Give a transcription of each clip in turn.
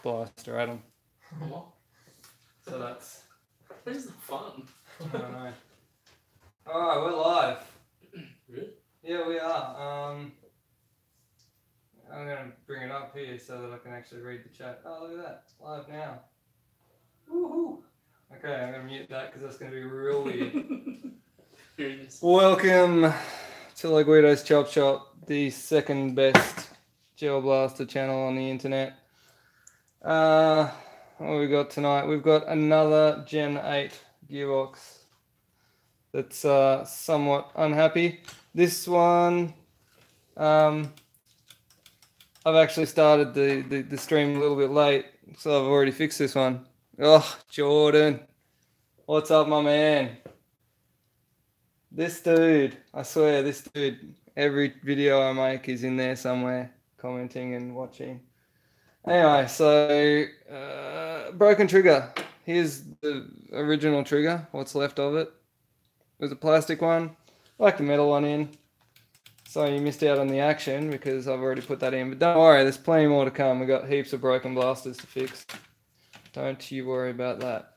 blaster at them. What? So that's... Where's the fun? I don't know. Alright, we're live. Really? Yeah, we are. I'm going to bring it up here so that I can actually read the chat. Oh, look at that. It's live now. Woohoo! Okay, I'm going to mute that because that's going to be real weird. Welcome to Laguido's Chop Shop, the second best gel blaster channel on the internet. What have we got tonight? We've got another Gen 8 gearbox that's somewhat unhappy. This one, I've actually started the stream a little bit late, so I've already fixed this one. Oh, Jordan. What's up, my man? This dude, I swear, this dude, every video I make is in there somewhere, commenting and watching. Anyway, so, broken trigger. Here's the original trigger, what's left of it. There's a plastic one, I like the metal one in. So you missed out on the action because I've already put that in. But don't worry, there's plenty more to come. We've got heaps of broken blasters to fix. Don't you worry about that.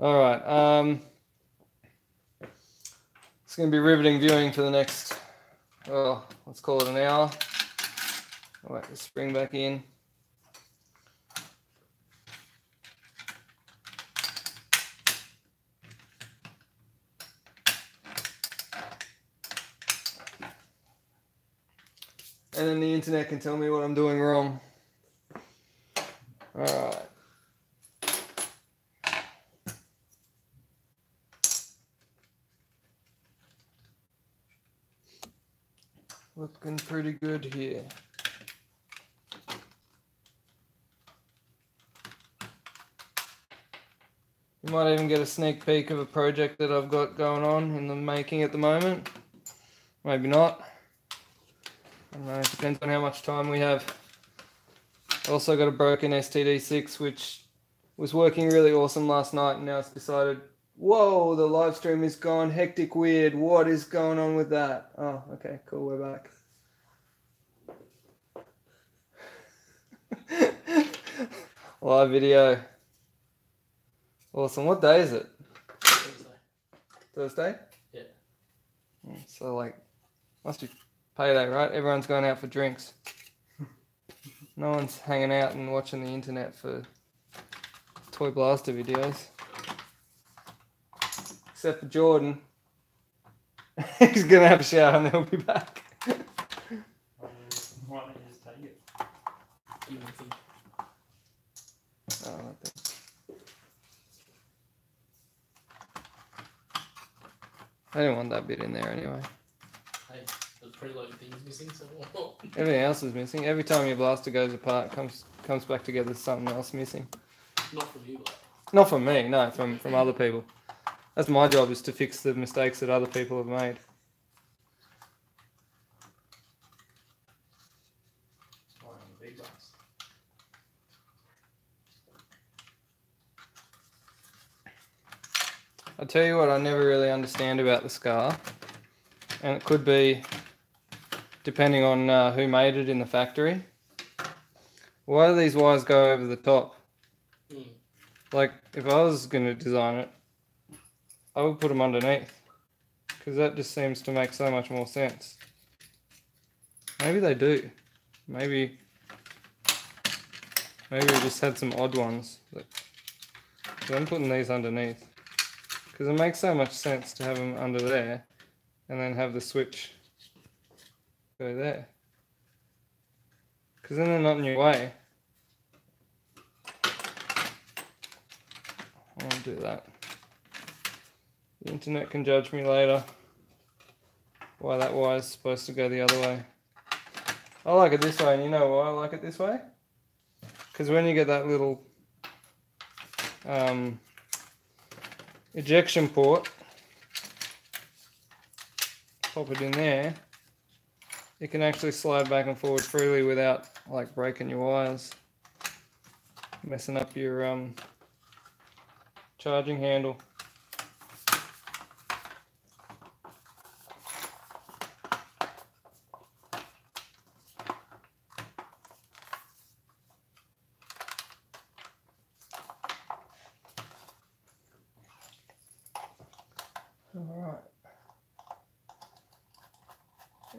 All right. It's going to be riveting viewing for the next, let's call it an hour. I'll whack the spring back in. And then the internet can tell me what I'm doing wrong. All right. Looking pretty good here. You might even get a sneak peek of a project that I've got going on in the making at the moment. Maybe not. I don't know, it depends on how much time we have. I also got a broken STD6 which was working really awesome last night, and now it's decided, whoa, the live stream is gone hectic weird. What is going on with that? Oh, okay, cool, we're back. Live video. Awesome. What day is it? Thursday. Thursday? Yeah. So like, must be payday, right? Everyone's going out for drinks. No one's hanging out and watching the internet for toy blaster videos. Except for Jordan. He's going to have a shower and then he'll be back. Why don't you just take it? You don't think? Oh, I think. I didn't want that bit in there anyway. Hey, there's pretty loads of things missing, so Everything else is missing. Every time your blaster goes apart, comes back together, there's something else missing. not from you, but Not from me, no, from other people. That's my job, is to fix the mistakes that other people have made. big bucks. I'll tell you what I never really understand about the Scar, and it could be depending on who made it in the factory. Why do these wires go over the top? Like, if I was going to design it, I would put them underneath, because that just seems to make so much more sense. Maybe they do. Maybe we just had some odd ones. I'm putting these underneath, because it makes so much sense to have them under there and then have the switch go there, because then they're not in your way. I won't do that. The internet can judge me later why that wire is supposed to go the other way. I like it this way, and you know why I like it this way? Because when you get that little ejection port, pop it in there, it can actually slide back and forward freely without like breaking your wires, messing up your charging handle.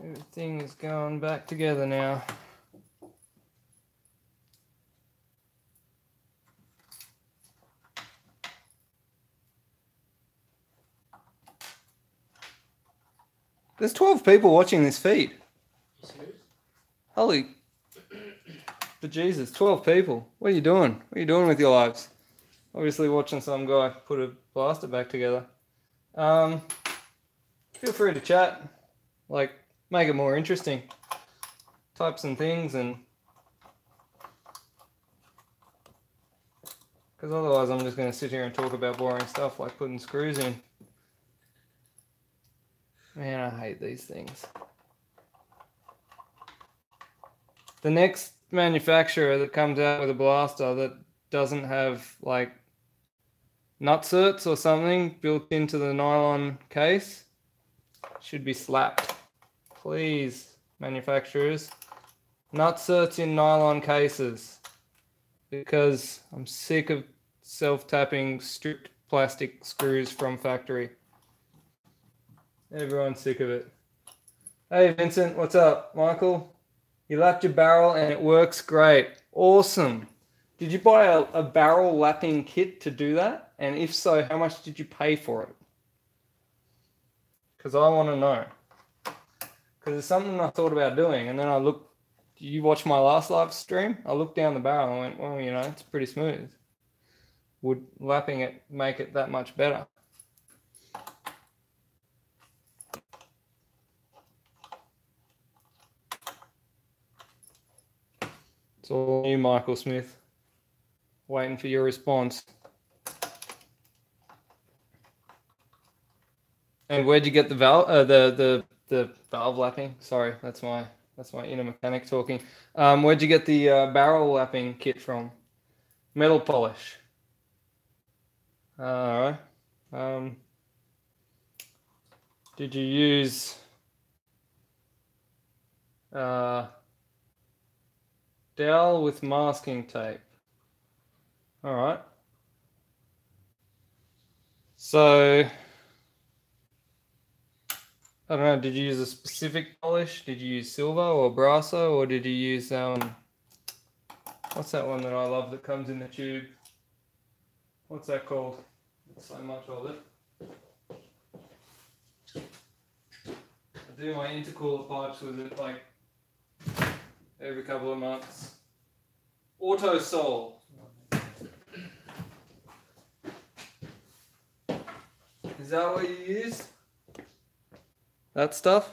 Everything is going back together now. There's 12 people watching this feed. You serious? Holy bejesus, 12 people. What are you doing? What are you doing with your lives? Obviously watching some guy put a blaster back together. Feel free to chat. Like, make it more interesting. Type some things and... Because otherwise I'm just going to sit here and talk about boring stuff like putting screws in. Man, I hate these things. The next manufacturer that comes out with a blaster that doesn't have like nutserts or something built into the nylon case should be slapped. Please, manufacturers, nutserts in nylon cases, because I'm sick of self-tapping stripped plastic screws from factory. Everyone's sick of it. Hey Vincent, what's up? Michael, you lapped your barrel and it works great. Awesome. Did you buy a barrel lapping kit to do that? And if so, how much did you pay for it? Because I want to know. Because it's something I thought about doing, and then I looked. You watch my last live stream? I looked down the barrel and went, well, you know, it's pretty smooth. Would lapping it make it that much better? It's all you, Michael Smith. Waiting for your response. And where'd you get the valve? The valve lapping. Sorry, that's my inner mechanic talking. Where'd you get the barrel lapping kit from? Metal polish. All right. Did you use dowel with masking tape? All right. So, I don't know, did you use a specific polish? Did you use silver or Brasso, or did you use, what's that one that I love that comes in the tube? What's that called? So much of it. I do my intercooler pipes with it like every couple of months. Autosol. Is that what you used? That stuff?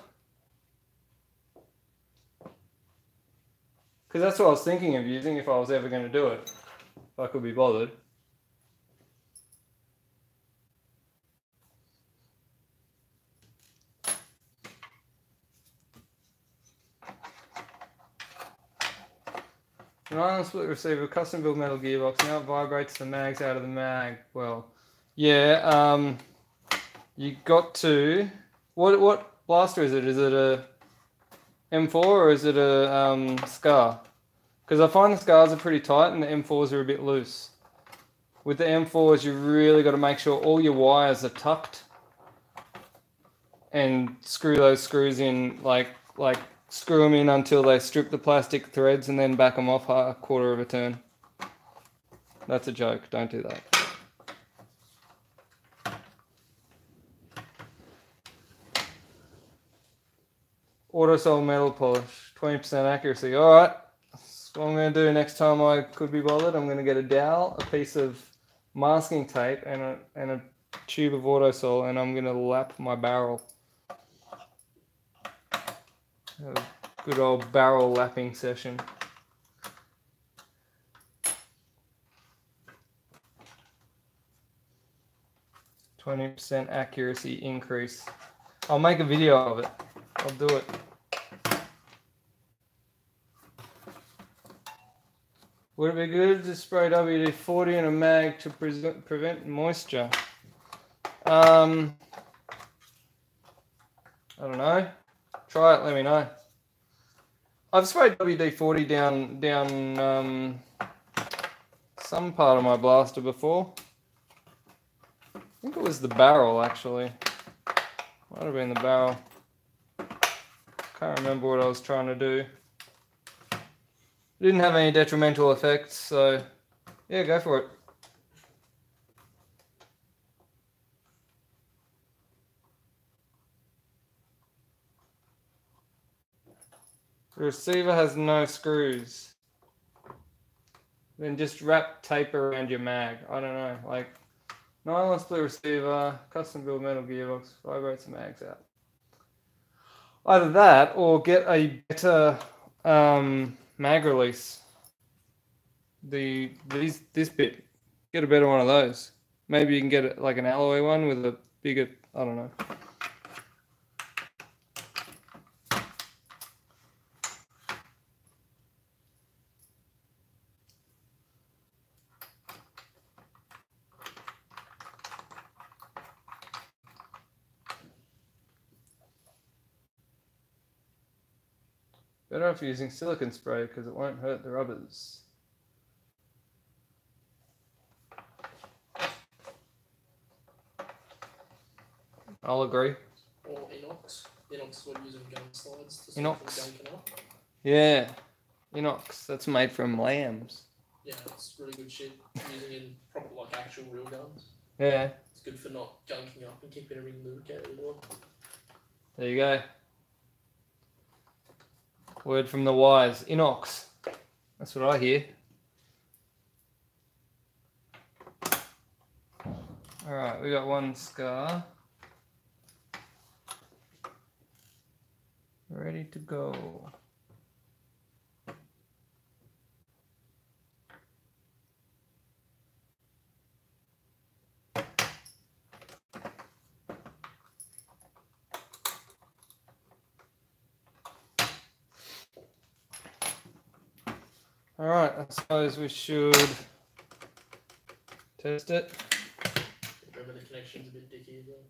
Because that's what I was thinking of using if I was ever going to do it. If I could be bothered. An island split receiver, custom built metal gearbox, now it vibrates the mags out of the mag. Well, yeah, you got to... What blaster is it? Is it a M4 or is it a Scar? Because I find the Scars are pretty tight and the M4s are a bit loose. With the M4s, you really got to make sure all your wires are tucked and screw those screws in, like screw them in until they strip the plastic threads and then back them off a quarter of a turn. That's a joke. Don't do that. Autosol metal polish, 20% accuracy. All right, that's what I'm going to do next time I could be bothered. I'm going to get a dowel, a piece of masking tape, and a tube of Autosol, and I'm going to lap my barrel. A good old barrel lapping session. %, accuracy increase. I'll make a video of it. I'll do it. Would it be good to spray WD-40 in a mag to prevent moisture? I don't know. Try it, let me know. I've sprayed WD-40 down some part of my blaster before. I think it was the barrel, actually. Might have been the barrel. Can't remember what I was trying to do. Didn't have any detrimental effects, so yeah, go for it. The receiver has no screws. Then just wrap tape around your mag. I don't know, like nylon split receiver, custom build metal gearbox, vibrates the mags out. Either that or get a better mag release. This bit, get a better one of those. Maybe you can get like an alloy one with a bigger, I don't know. Better off using silicone spray because it won't hurt the rubbers. I'll agree. Or inox. Inox when using gun slides to Inox. gunking up. Yeah, inox. That's made from lambs. Yeah, it's really good shit. Using in proper like actual real guns. Yeah. It's good for not gunking up and keeping everything lubricated as well. There you go. Word from the wise. Inox. That's what I hear. Alright, we got one scar. Ready to go. Alright, I suppose we should test it. Remember the connection's a bit dicky as well.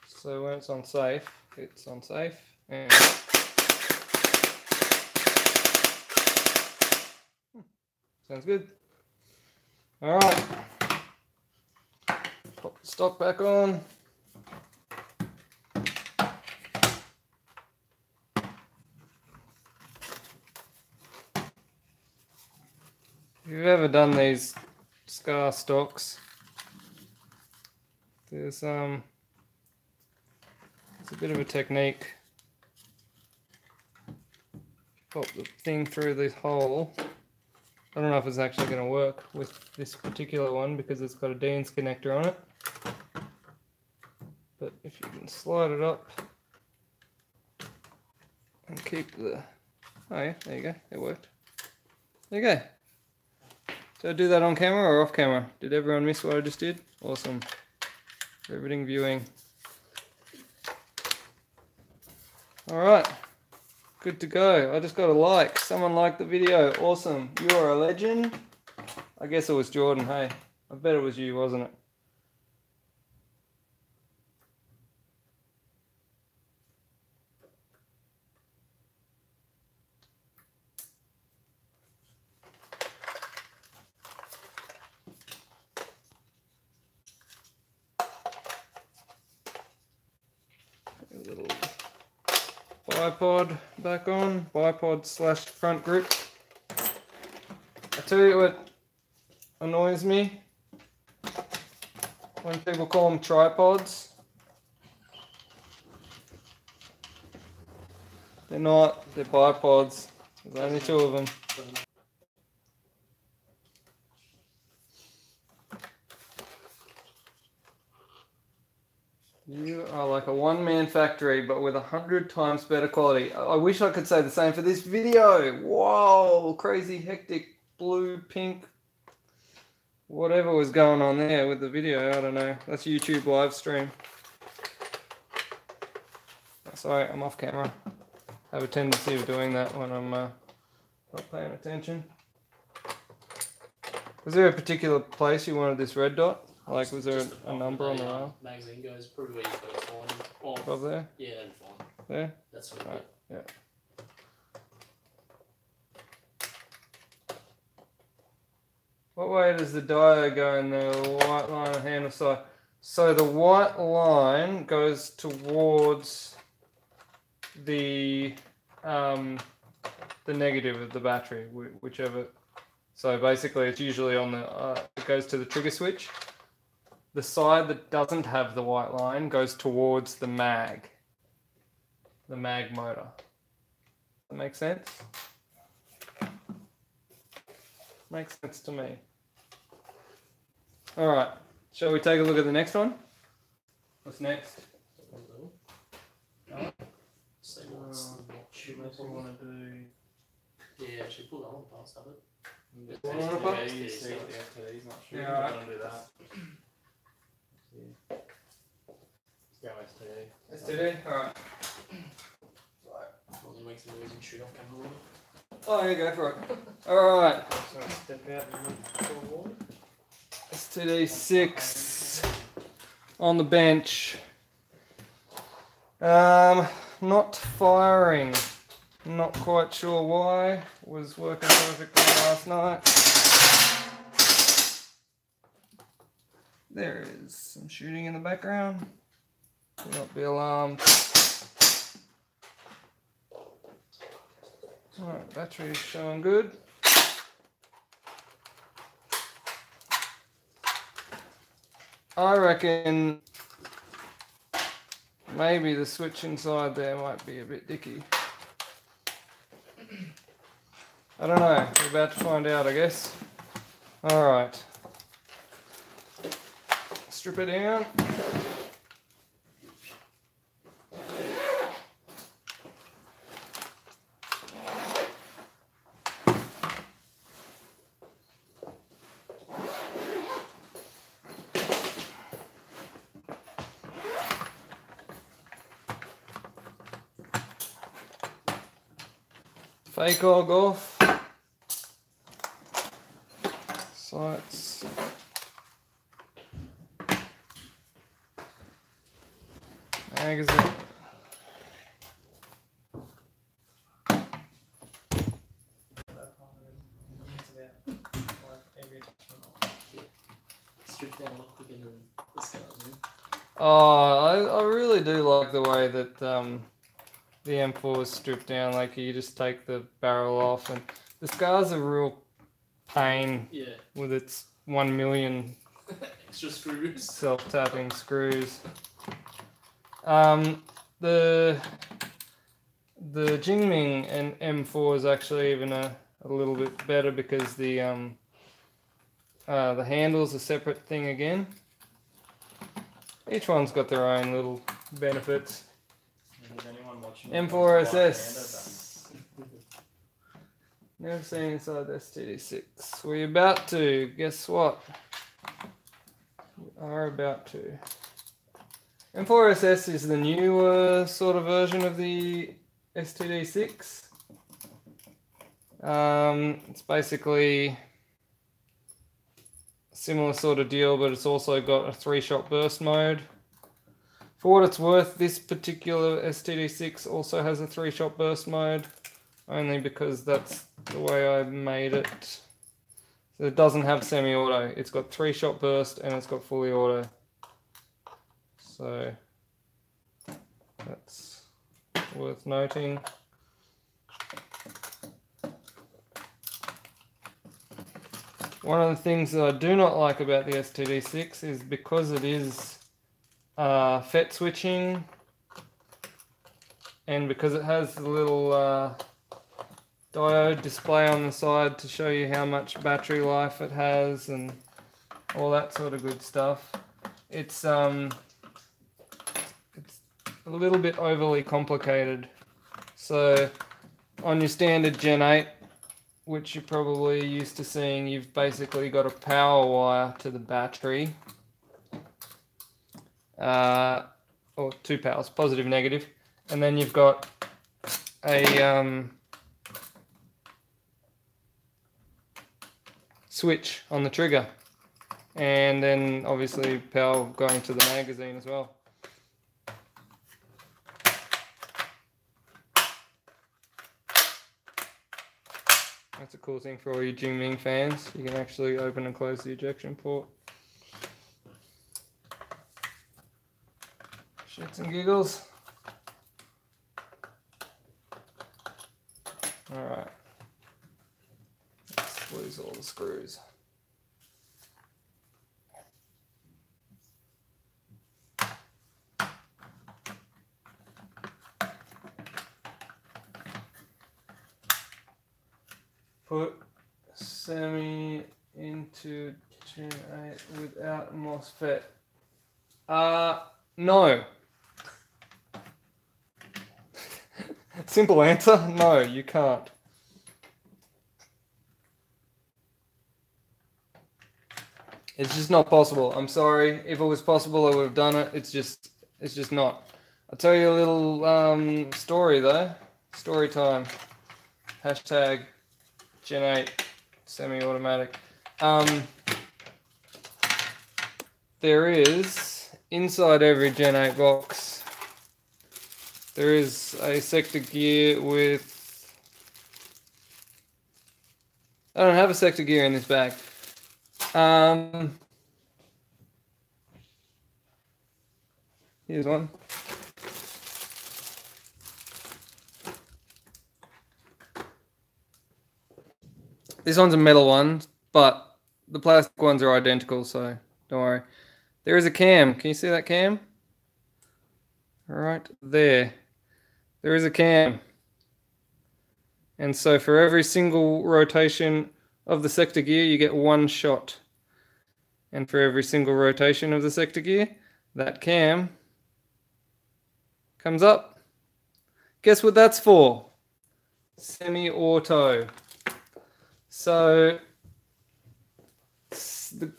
So when it's on safe, it's on safe. And sounds good. Alright. Pop the stock back on. If you've ever done these scar stocks, there's it's a bit of a technique. Pop the thing through this hole. I don't know if it's actually going to work with this particular one because it's got a Dean's connector on it. But if you can slide it up and keep the... Oh yeah, there you go, it worked. There you go. Did I do that on camera or off camera? Did everyone miss what I just did? Awesome. Riveting viewing. Alright. Good to go. I just got a like. Someone liked the video. Awesome. You are a legend. I guess it was Jordan, hey. I bet it was you, wasn't it? A little bipod back on. Bipod / front grip. I tell you what annoys me when people call them tripods. They're not, they're bipods. There's only 2 of them. You are like a one-man factory, but with 100 times better quality. I wish I could say the same for this video. Whoa, crazy, hectic, blue, pink, whatever was going on there with the video. I don't know. That's YouTube live stream. Sorry, I'm off camera. I have a tendency of doing that when I'm not paying attention. Was there a particular place you wanted this red dot? Like, was there a number on the rail? Magazine goes probably where you first find it. Oh, Above there? yeah, that'd be fine. There? That's what Right, yeah. What way does the diode go in the white line and handle side? So the white line goes towards the negative of the battery, whichever. So basically, it's usually on the. It goes to the trigger switch. The side that doesn't have the white line goes towards the mag motor. That makes sense? Makes sense to me. All right, shall we take a look at the next one? What's next? So what's the watch? Unless you want to do. Yeah, actually pull that one past, have it. Yeah, all right. Do that. Go STD. STD? Alright. Wasn't make some noise and shoot off camera. Oh, yeah, go for it. Alright. Step out and water. STD6 on the bench. Not firing. Not quite sure why. Was working perfectly last night. There is some shooting in the background. Do not be alarmed. Alright, battery is showing good. I reckon maybe the switch inside there might be a bit dicky. I don't know. We're about to find out, I guess. Alright. Strip it down. Fake og off. Sights. Magazine. Strip down a lot quicker than this guy, isn't it? Oh, I really do like the way that the M4 is stripped down. Like you just take the barrel off, and the scar's a real pain Yeah. with its 1 million Extra screws. self-tapping screws. The Jingming and M4 is actually even a little bit better because the handle's a separate thing again. Each one's got their own little benefits. Is anyone watching M4SS. Never seen inside the STD6. We're about to. Guess what? We are about to. M4SS is the newer sort of version of the STD6. It's basically a similar sort of deal, but it's also got a 3-shot burst mode. For what it's worth, this particular STD6 also has a 3-shot burst mode, only because that's the way I made it. So it doesn't have semi-auto. It's got 3-shot burst and it's got fully auto. So that's worth noting. One of the things that I do not like about the STD6 is because it is FET switching, and because it has the little diode display on the side to show you how much battery life it has and all that sort of good stuff. It's a little bit overly complicated. So on your standard Gen 8, which you're probably used to seeing, you've basically got a power wire to the battery. Or 2 powers, positive, negative. And then you've got a switch on the trigger. And then obviously power going to the magazine as well. That's a cool thing for all you Jingming fans. You can actually open and close the ejection port. Shits and giggles. Alright. Let's lose all the screws. Put semi into Gen 8 without MOSFET. No. Simple answer, no, you can't. It's just not possible. I'm sorry. If it was possible, I would have done it. It's just not. I'll tell you a little story though. Story time. Hashtag Gen 8 semi-automatic. There is, inside every Gen 8 box, there is a sector gear with... I don't have a sector gear in this bag. Here's one. This one's a metal one, but the plastic ones are identical, so don't worry. There is a cam. Can you see that cam? Right there. There is a cam. And so for every single rotation of the sector gear, you get one shot. And for every single rotation of the sector gear, that cam comes up. Guess what that's for? Semi-auto. So the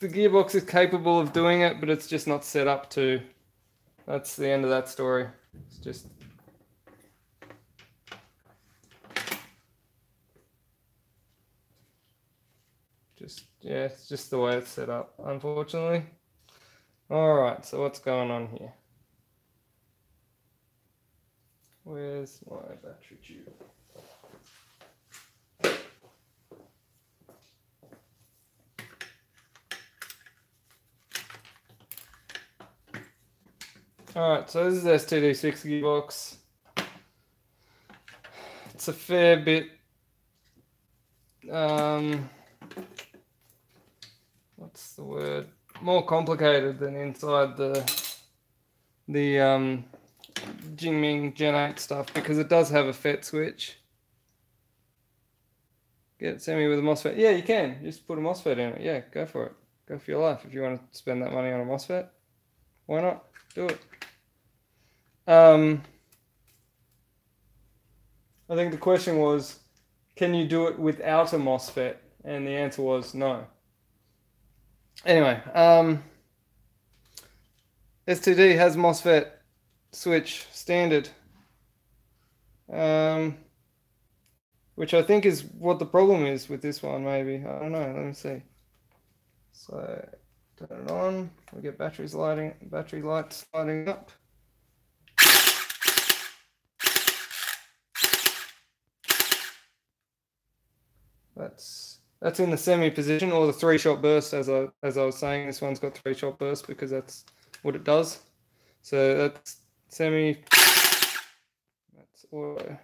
gearbox is capable of doing it, but it's just not set up to. That's the end of that story. It's just... yeah, it's just the way it's set up, unfortunately. Alright, so what's going on here? Where's my battery tube? Alright, so this is STD6 gearbox. It's a fair bit what's the word? More complicated than inside the Jingming Gen 8 stuff, because it does have a FET switch. Get semi with a MOSFET. Yeah, you can. Just put a MOSFET in it. Yeah, go for it. Go for your life. If you want to spend that money on a MOSFET, why not? Do it. I think the question was, can you do it without a MOSFET? And the answer was no. Anyway, STD has MOSFET switch standard, which I think is what the problem is with this one, maybe. I don't know, let me see. So, turn it on, we get battery lights lighting up. That's in the semi position, or the 3-shot burst, as I was saying. This one's got 3-shot burst because that's what it does. So that's semi. That's auto.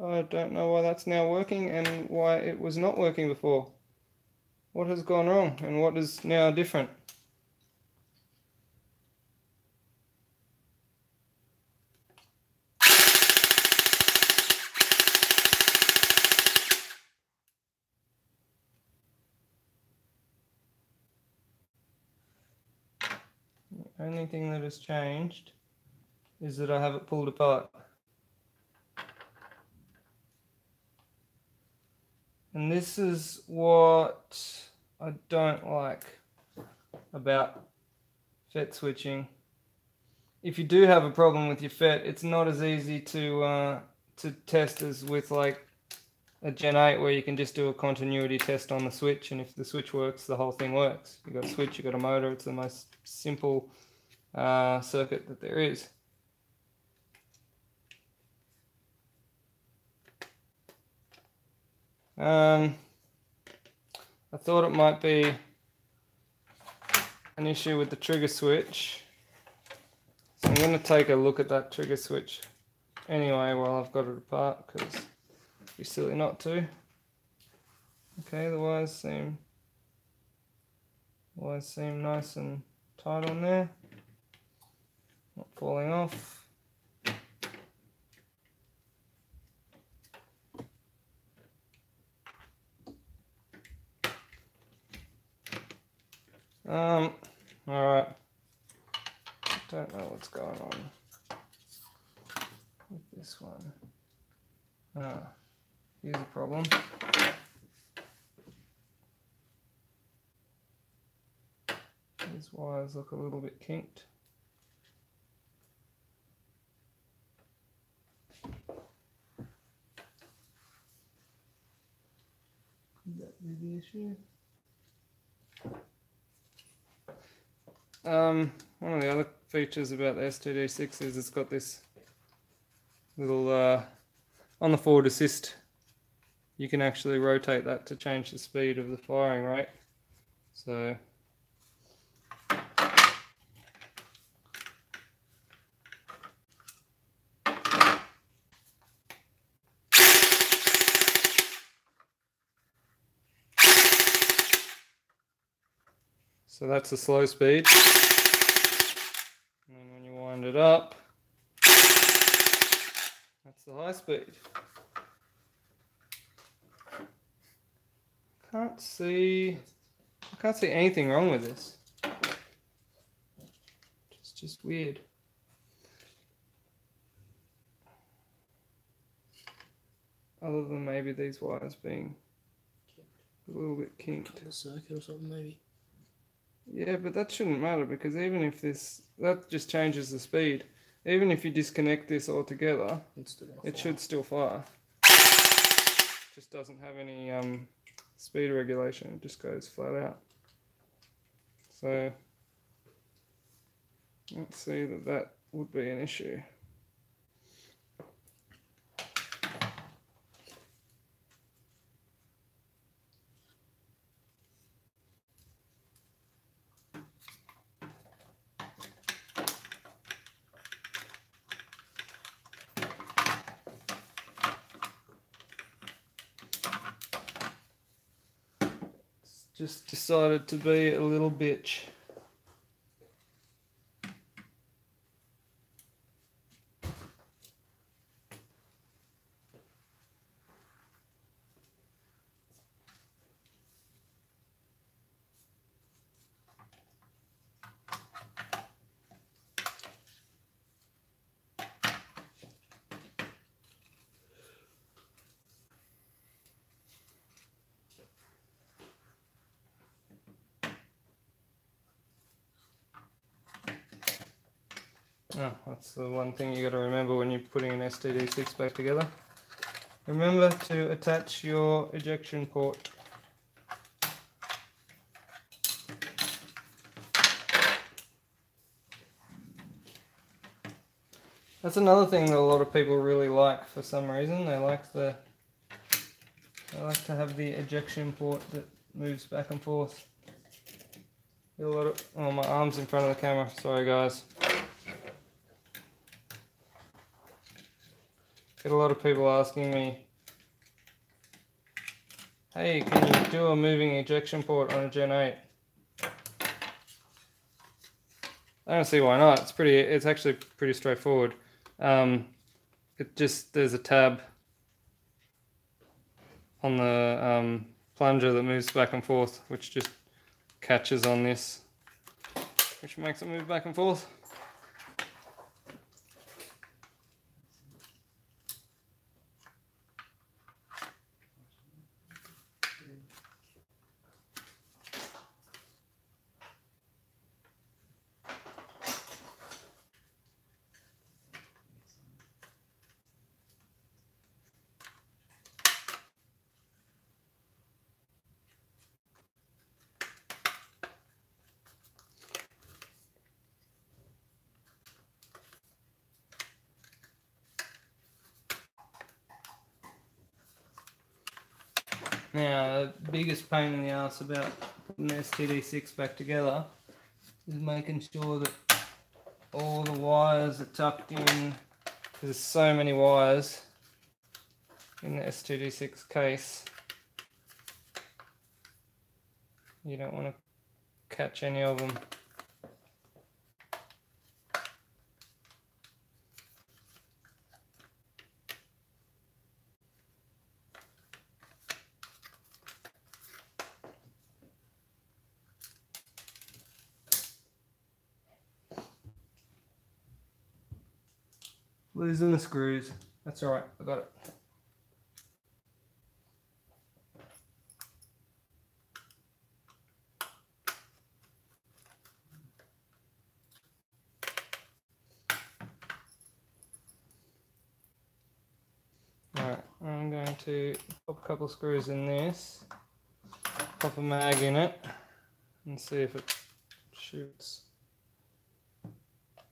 I don't know why that's now working and why it was not working before. What has gone wrong and what is now different? The only thing that has changed is that I have it pulled apart. And this is what I don't like about FET switching. If you do have a problem with your FET, it's not as easy to test as with like a Gen 8 where you can just do a continuity test on the switch, and if the switch works, the whole thing works. You've got a switch, you've got a motor. It's the most simple circuit that there is. I thought it might be an issue with the trigger switch. So I'm going to take a look at that trigger switch anyway while I've got it apart, because it'd be silly not to. Okay, the wires seem nice and tight on there. Not falling off. Alright. Don't know what's going on with this one. Here's a problem. These wires look a little bit kinked. Could that be the issue? One of the other features about the STD6 is it's got this little, on the forward assist, you can actually rotate that to change the speed of the firing rate. So, that's the slow speed. And then when you wind it up, that's the high speed. I can't see anything wrong with this. It's just weird. Other than maybe these wires being a little bit kinked. The circuit or something maybe. Yeah, but that shouldn't matter, because even if that just changes the speed. Even if you disconnect this altogether, it should still fire. Just doesn't have any speed regulation, it just goes flat out. So let's see that would be an issue. Just decided to be a little bitch. Oh, that's the one thing you got to remember when you're putting an STD6 back together. Remember to attach your ejection port. That's another thing that a lot of people really like for some reason. They like to have the ejection port that moves back and forth. Get a lot of, oh, my arm's in front of the camera. Sorry, guys. Get a lot of people asking me, hey, can you do a moving ejection port on a Gen 8? I don't see why not. It's actually pretty straightforward. There's a tab on the plunger that moves back and forth, which just catches on this, which makes it move back and forth. Now, the biggest pain in the ass about putting the STD6 back together is making sure that all the wires are tucked in. There's so many wires in the STD6 case. You don't want to catch any of them. Losing the screws. That's all right. I got it. Alright, I'm going to pop a couple of screws in this, pop a mag in it, and see if it shoots.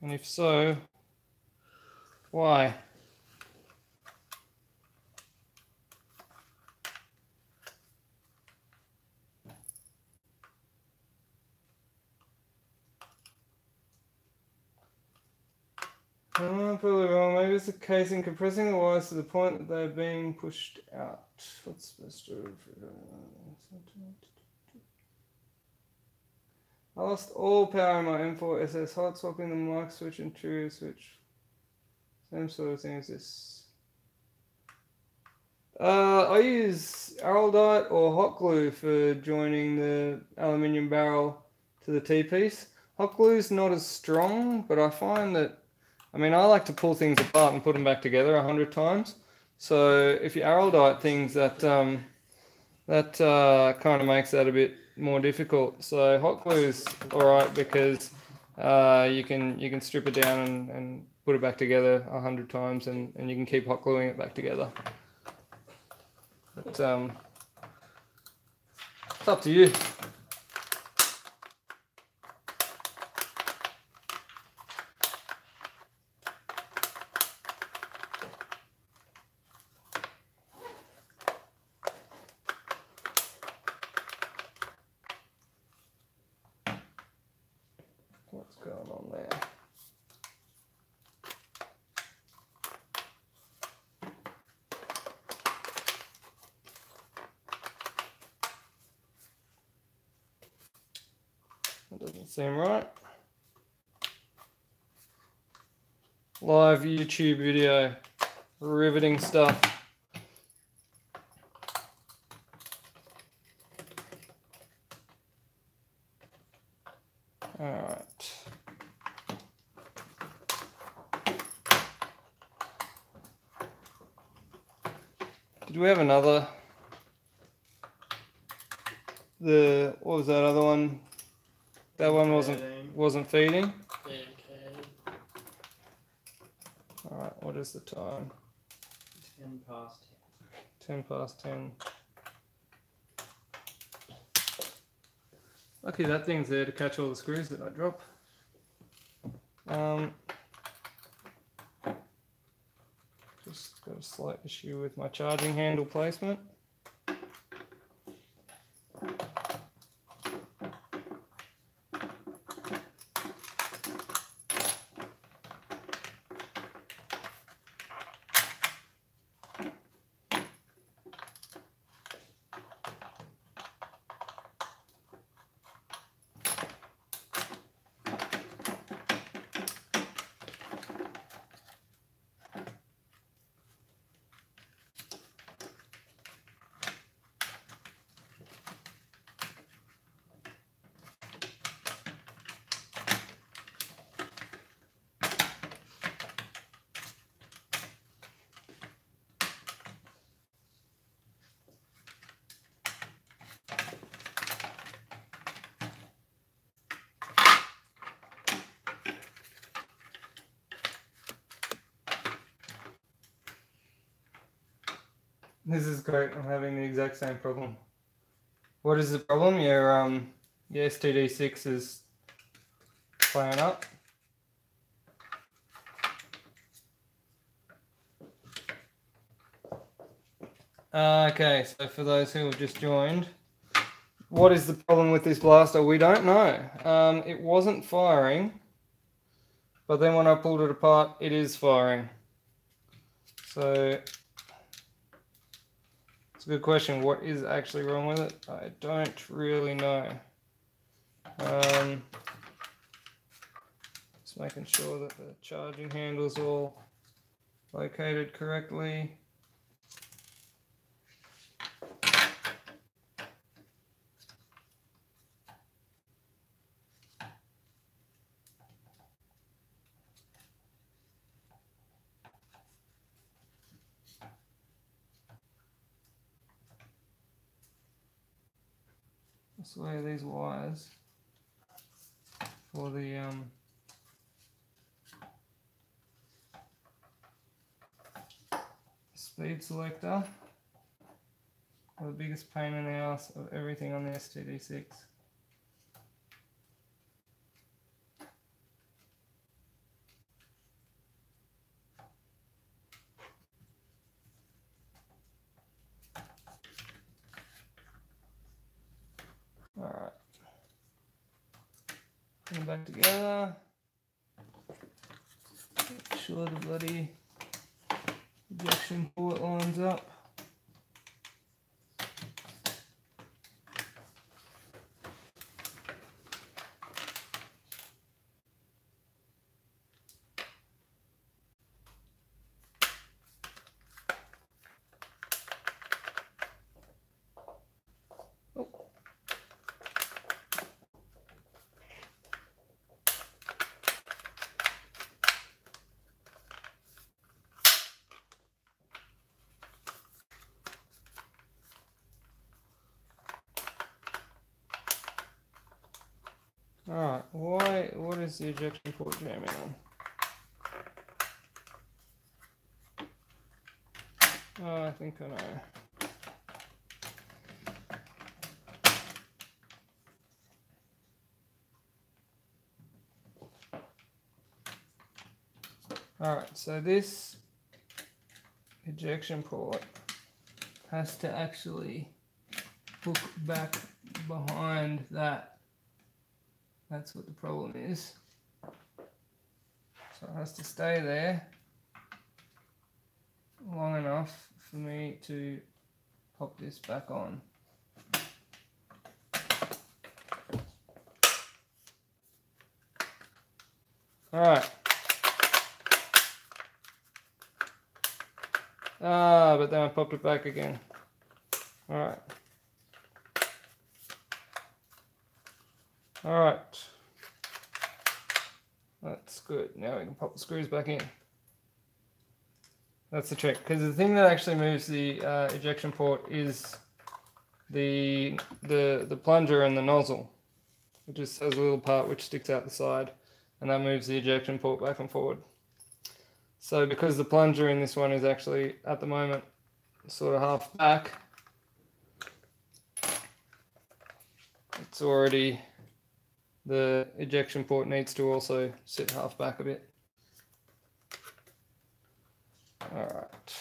And if so, why? I'm probably wrong. Maybe it's the casing compressing the wires to the point that they're being pushed out. What's supposed to? I lost all power in my M4 SS. Hot swapping the mic switch and trigger switch. Same sort of thing as this. I use Araldite or hot glue for joining the aluminium barrel to the T-piece. Hot glue's not as strong, but I find that, I mean, I like to pull things apart and put them back together 100 times. So if you Araldite things, that kind of makes that a bit more difficult. So hot glue is all right because you can strip it down and put it back together 100 times, and you can keep hot gluing it back together. But it's up to you. What's going on there? That doesn't seem right. Live YouTube video, riveting stuff. All right. Did we have another? What was that other one? That one wasn't feeding. Okay. All right. What is the time? 10 past 10 past 10. Lucky that thing's there to catch all the screws that I drop. Just got a slight issue with my charging handle placement. This is great. I'm having the exact same problem. What is the problem? Your STD6 is playing up. Okay, so for those who have just joined, what is the problem with this blaster? We don't know. It wasn't firing, but then when I pulled it apart, it is firing. So it's a good question. What is actually wrong with it? I don't really know. Just making sure that the charging handle's all located correctly. Let's lay these wires for the speed selector. The biggest pain in the ass of everything on the STD6. Alright. Put them back together. Make sure the bloody ejection port lines up. Alright, what is the ejection port jamming on? Oh, I think I know. Alright, so this ejection port has to actually hook back behind that. That's what the problem is. So it has to stay there long enough for me to pop this back on. Alright. But then I popped it back again. Alright. Alright. That's good. Now we can pop the screws back in. That's the trick. Because the thing that actually moves the ejection port is the plunger and the nozzle. It just has a little part which sticks out the side, and that moves the ejection port back and forward. So because the plunger in this one is actually, at the moment, sort of half back, it's already, the ejection port needs to also sit half back a bit. All right.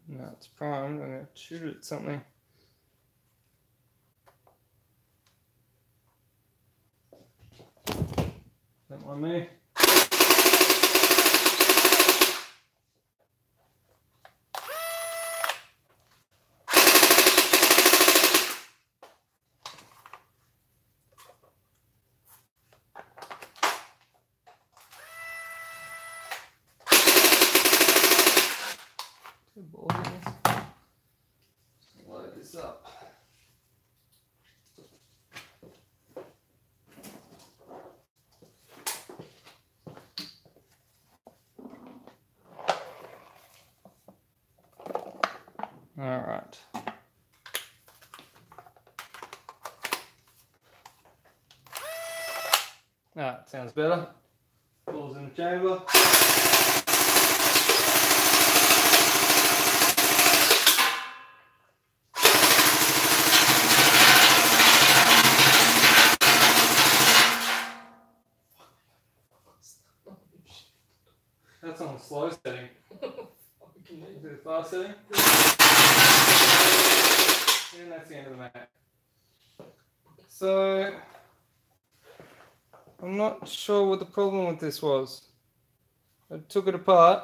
Now it's primed. I'm going to shoot it at something. Don't mind me. Ah, sounds better. Balls in the chamber. That's on the slow setting. Is it a fast setting? And that's the end of the mat. So, I'm not sure what the problem with this was. I took it apart,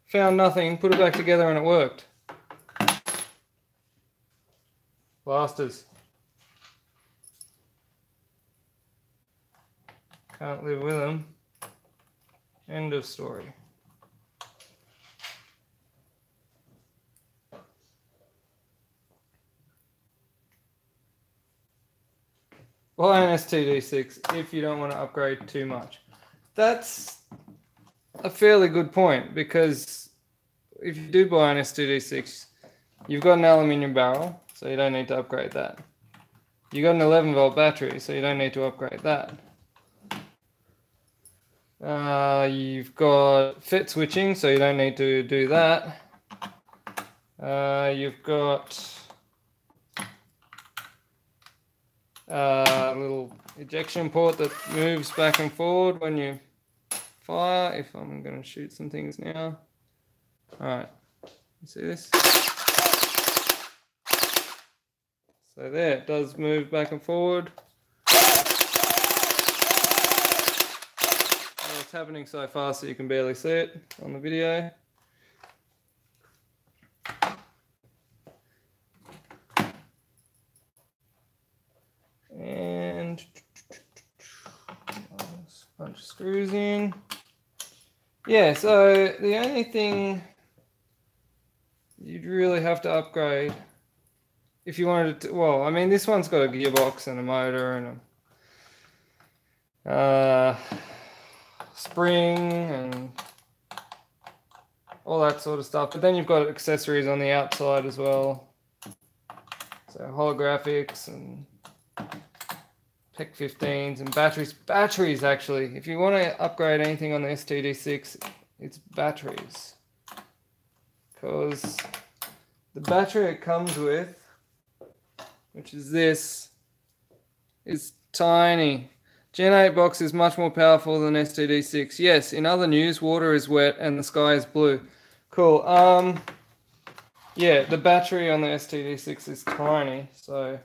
found nothing, put it back together and it worked. Blasters. Can't live with them. End of story. Buy an STD6 if you don't want to upgrade too much. That's a fairly good point, because if you do buy an STD6, you've got an aluminium barrel, so you don't need to upgrade that. You've got an 11-volt battery, so you don't need to upgrade that. You've got FET switching, so you don't need to do that. You've got a little ejection port that moves back and forward when you fire. If I'm going to shoot some things now. Alright, you see this? So there, it does move back and forward. Well, it's happening so fast that you can barely see it on the video. And a bunch of screws in. Yeah, so the only thing you'd really have to upgrade if you wanted to, well, I mean, this one's got a gearbox and a motor and a spring and all that sort of stuff. But then you've got accessories on the outside as well. So holographics and PEC 15s and batteries. Batteries, actually. If you want to upgrade anything on the STD6, it's batteries. Because the battery it comes with, which is this, is tiny. Gen 8 box is much more powerful than STD6. Yes, in other news, water is wet and the sky is blue. Cool. Yeah, the battery on the STD6 is tiny, so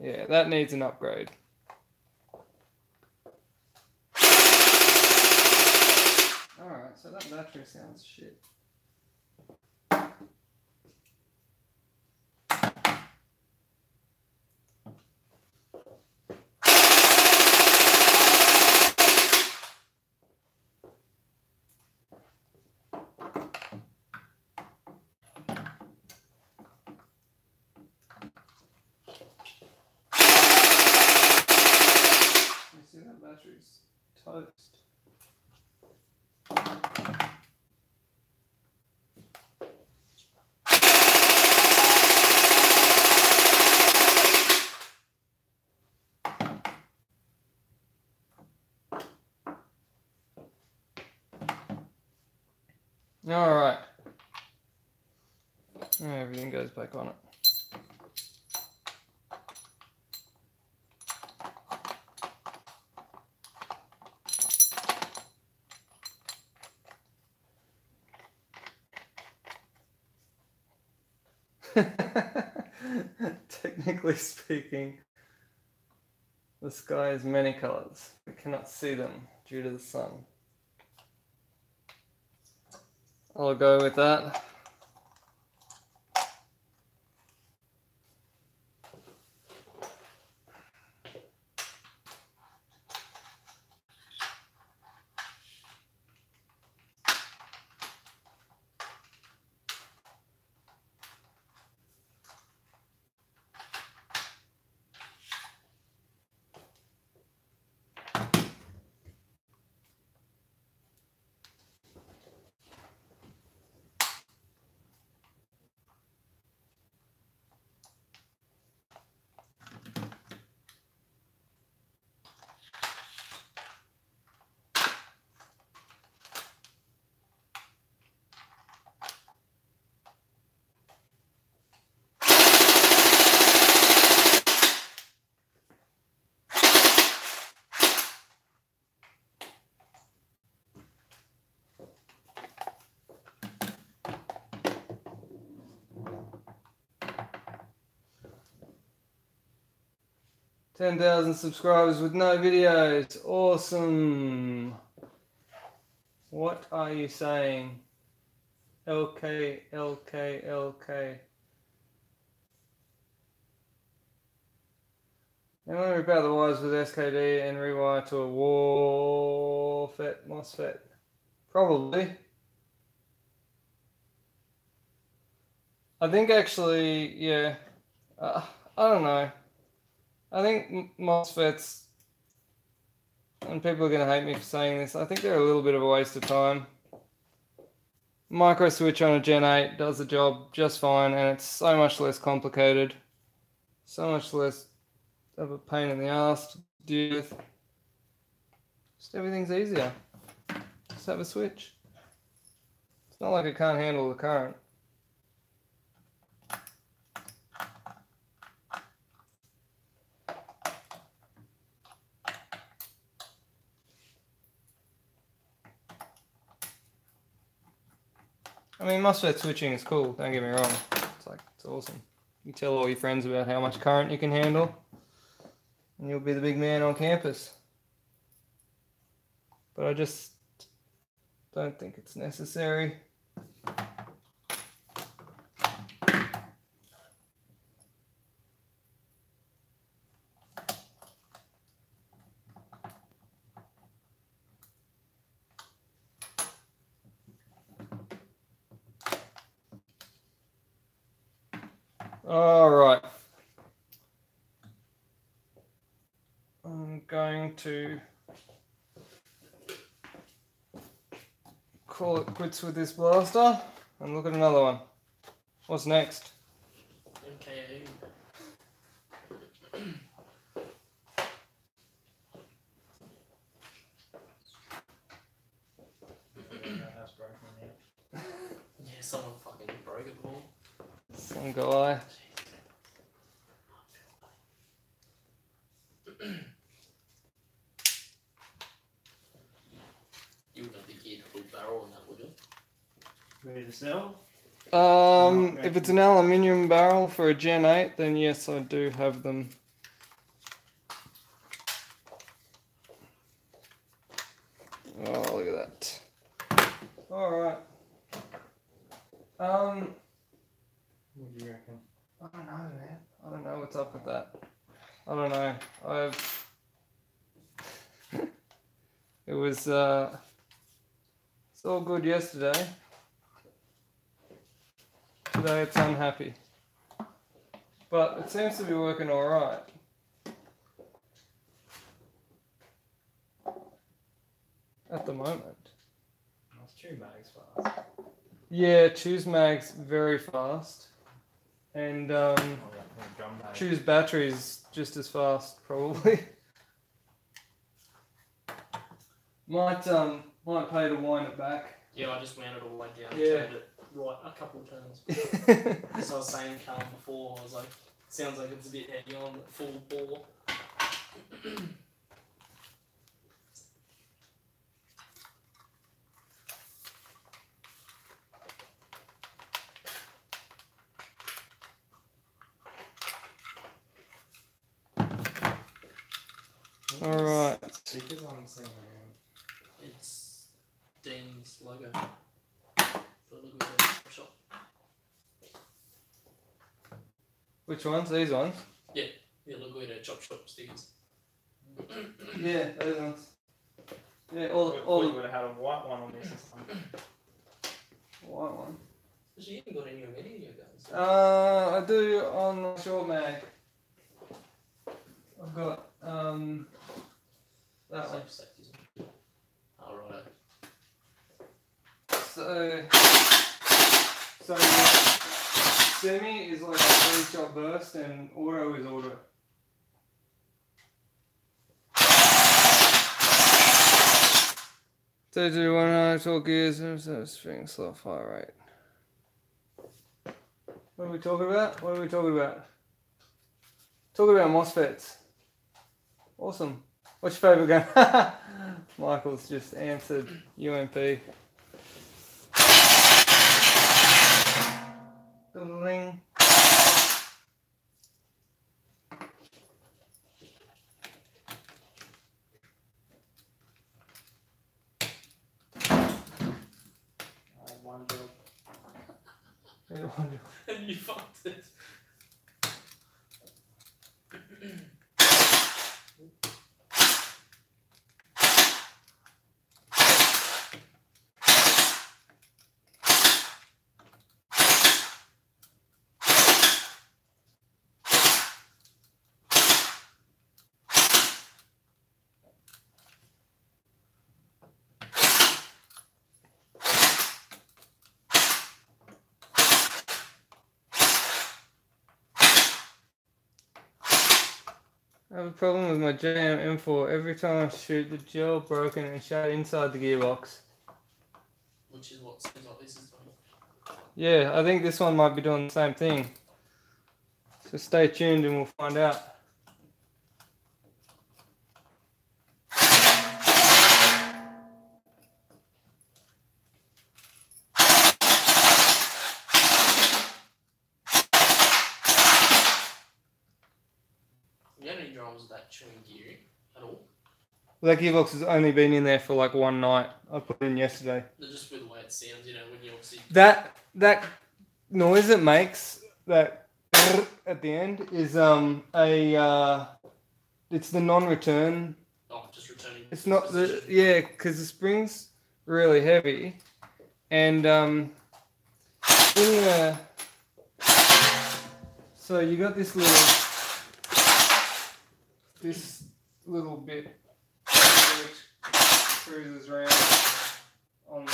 yeah, that needs an upgrade. Alright, so that battery sounds shit. You see that battery's toast. All right. Everything goes back on it. Technically speaking, the sky is many colors. We cannot see them due to the sun. I'll go with that. 10,000 subscribers with no videos. Awesome. What are you saying? LK, LK, LK. I'm going to rip out the wires with SKD and rewire to a MOSFET. Probably. I think actually, yeah. I don't know. I think MOSFETs, and people are going to hate me for saying this, I think they're a little bit of a waste of time. Micro switch on a Gen 8 does the job just fine, and it's so much less complicated. So much less of a pain in the ass to deal with. Just everything's easier. Just have a switch. It's not like it can't handle the current. I mean, MOSFET switching is cool, don't get me wrong. It's awesome. You tell all your friends about how much current you can handle, and you'll be the big man on campus. But I just don't think it's necessary. All right. I'm going to call it quits with this blaster and look at another one. What's next? MKA. Yeah, someone fucking broke it before. Some guy. You wouldn't think you'd full barrel on that, would you? Ready to sell? If it's an aluminium barrel for a Gen 8, then yes, I do have them. Oh, look at that. All right. What do you reckon? I don't know, man. I don't know what's up with that. I don't know. It was it's all good yesterday. Today it's unhappy. But it seems to be working all right. At the moment. That's true, Mag's fast. Yeah, choose mag's very fast. And choose batteries just as fast, probably. Might pay to wind it back. Yeah, I just wound it all the way down and Yeah. turned it right a couple of turns. As I was saying Callum before, I was like, sounds like it's a bit heavy on full bore. All right. Because I'm saying It's Dean's logo. The logo of the shop. Which ones? These ones? The logo of the chop shop stickers. Yeah, those ones. Yeah, we all the would have had a white one on this system. white one. Because you haven't got any of your guns. I do on the short mag. I've got that one. Oh, right. So semi is like a 3-shot burst and auto is auto. So do 100 torque gears and string slow fire rate. What are we talking about? Talking about MOSFETs. Awesome. What's your favourite gun? Michael's just answered UMP. Ding. And you fucked it. I have a problem with my JM M4. Every time I shoot, the gel broken and shut inside the gearbox. Which is what seems like this is doing. Yeah, I think this one might be doing the same thing. So stay tuned and we'll find out. You have any drums with that tuning gear at all? That gearbox has only been in there for like one night. I put it in yesterday. Just with the way it sounds, you know, when you obviously... That noise it makes, that at the end, is it's the non-return. Oh, just returning... It's not the... Yeah, because the spring's really heavy. And in the... So you got this little bit which cruises around on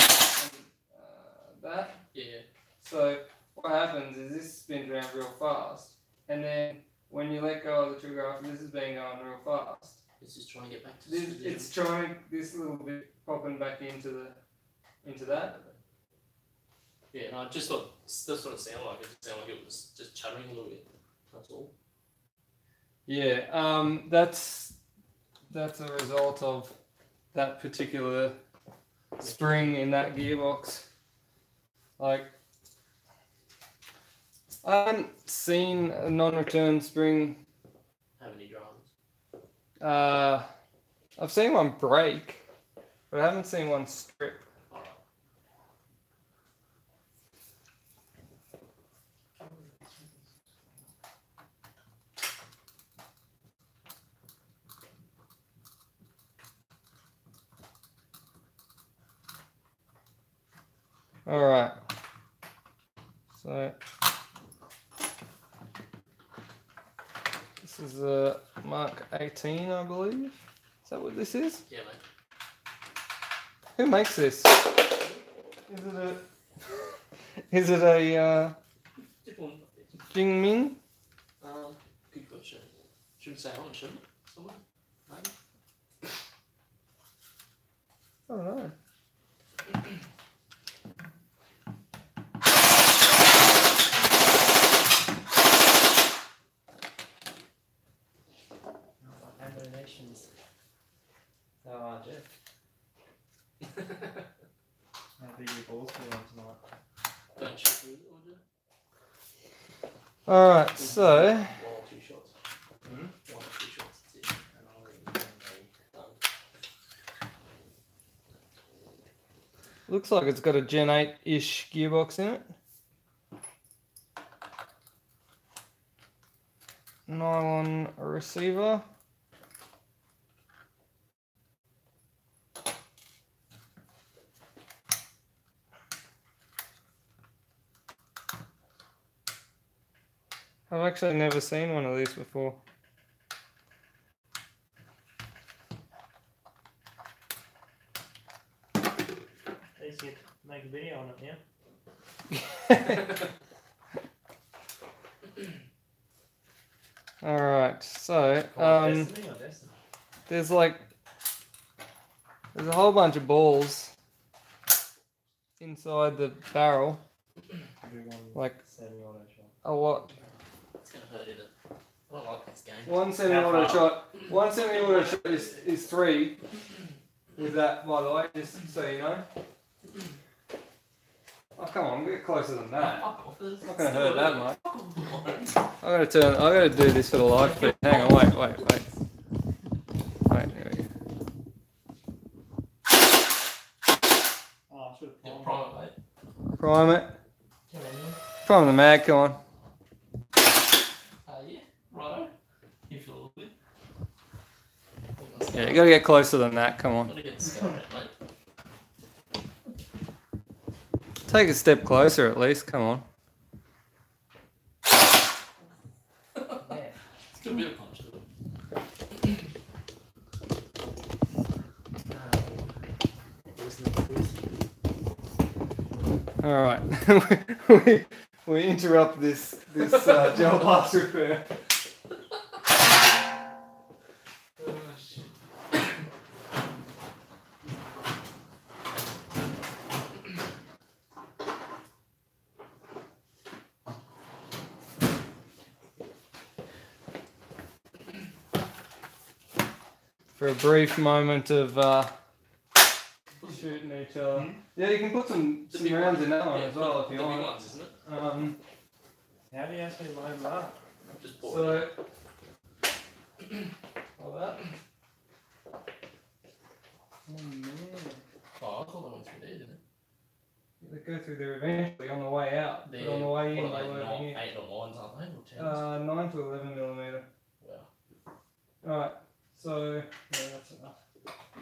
that. Yeah. So what happens is this spins around real fast, and then when you let go of the trigger after this is being going real fast, It's just trying to get back to this, it's trying this little bit popping back into that. Yeah, no, I just thought that's what it sounded like. It just sounded like it was just chuttering a little bit. That's all. Yeah, that's a result of that particular spring in that gearbox. Like, I haven't seen a non-return spring. Have any drums? I've seen one break, but I haven't seen one strip. Alright. Alright. So this is a Mark 18, I believe. Is that what this is? Yeah, mate. Who makes this? Is it a Different. Jingming? Good question. Should say on, shouldn't it? Somewhere? Maybe. I don't know. Animations. So, Jeff, how big your balls feeling tonight? Don't shoot me, or do? Alright, so One or two shots. Hmm? One or two shots. That's it. And I'll leave it Done. looks like it's got a Gen 8-ish gearbox in it. Nylon receiver. I've actually never seen one of these before. At least you make a video on it now. Alright, so Destiny or Destiny? there's a whole bunch of balls inside the barrel. Like Semi-auto shot. a lot. It's gonna hurt, isn't it? I don't like this game. One semi-auto shot is 3 with that, by the way, just so you know. Oh, come on, get closer than that. Fuck off. It's not going to hurt that much. I gotta do this for the live feed. Hang on, wait. Wait, there we go. Oh, I should have Yeah, primed prime, mate. Prime it. it. Prime the mag, come on. Yeah, righto. You feel a little bit. Yeah, you gotta get closer than that, come on. Gotta get scared, mate. Take a step closer at least, come on. Yeah. It's got a bit of punch to it. Alright. we interrupt this gel blast repair. Oh, shit. For a brief moment of shooting each other. Yeah, you can put some The big rounds in ones. that one Yeah, as well if the you big want. ones, isn't it? How do you actually load them up? Just pour it. So, all that. Oh man. Oh, I thought that went through there, didn't it? They go through there eventually on the way out. But on the way in, what are they're they, loading here. 8 or 9s, aren't they? Or 10s? 9 to 11 millimeter. Wow. Alright, so yeah, that's enough.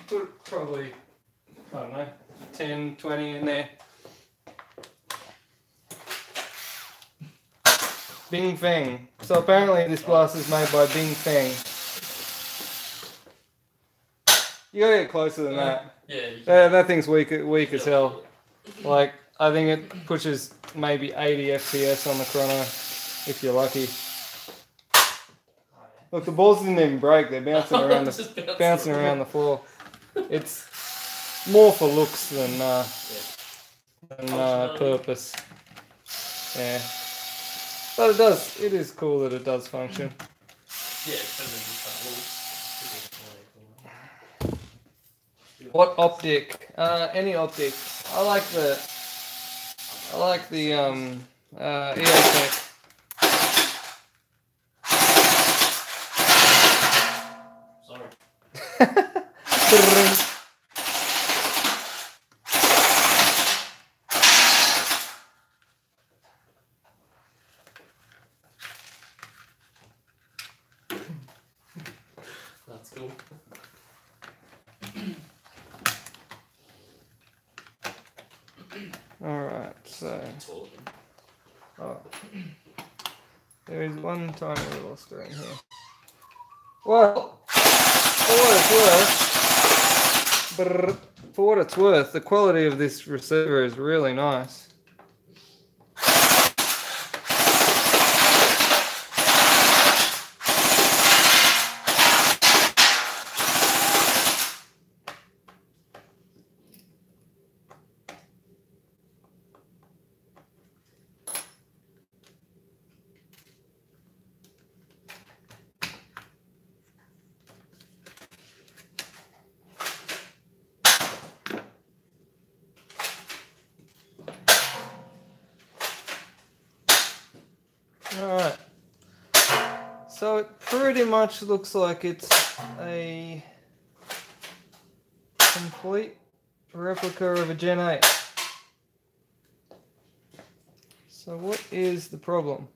Put probably, I don't know, 10, 20 in there. Bing Feng. So apparently this blast is made by Bing Feng. You gotta get closer than that. Yeah. You can, That thing's weak as hell. Like, I think it pushes maybe 80 FPS on the chrono, if you're lucky. Look, the balls didn't even break. They're bouncing around Just bouncing around the floor. It's more for looks than purpose. Yeah, but it is cool that it does function. Yeah, it's better than just that little. What optic? Any optic. I like the EOTech. Sorry. That's cool. Alright, so there is one tiny little screen here. Well, for what it's worth, the quality of this receiver is really nice. Alright, so it pretty much looks like it's a complete replica of a Gen 8. So what is the problem?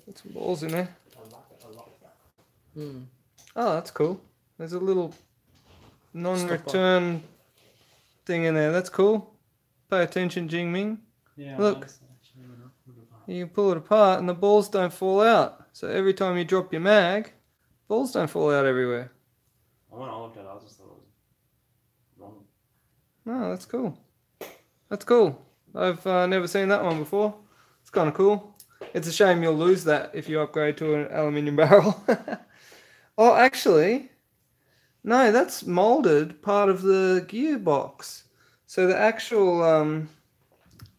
Put some balls in there. I like that. Oh, that's cool. There's a little non-return thing in there. That's cool. Pay attention, Jingming. Yeah, Look. You can pull it apart and the balls don't fall out. So every time you drop your mag, balls don't fall out everywhere. When I looked at it, I just thought it was wrong. No, that's cool. That's cool. I've never seen that one before. It's kind of cool. It's a shame you'll lose that if you upgrade to an aluminium barrel. Oh, actually, no, that's molded part of the gearbox. So the actual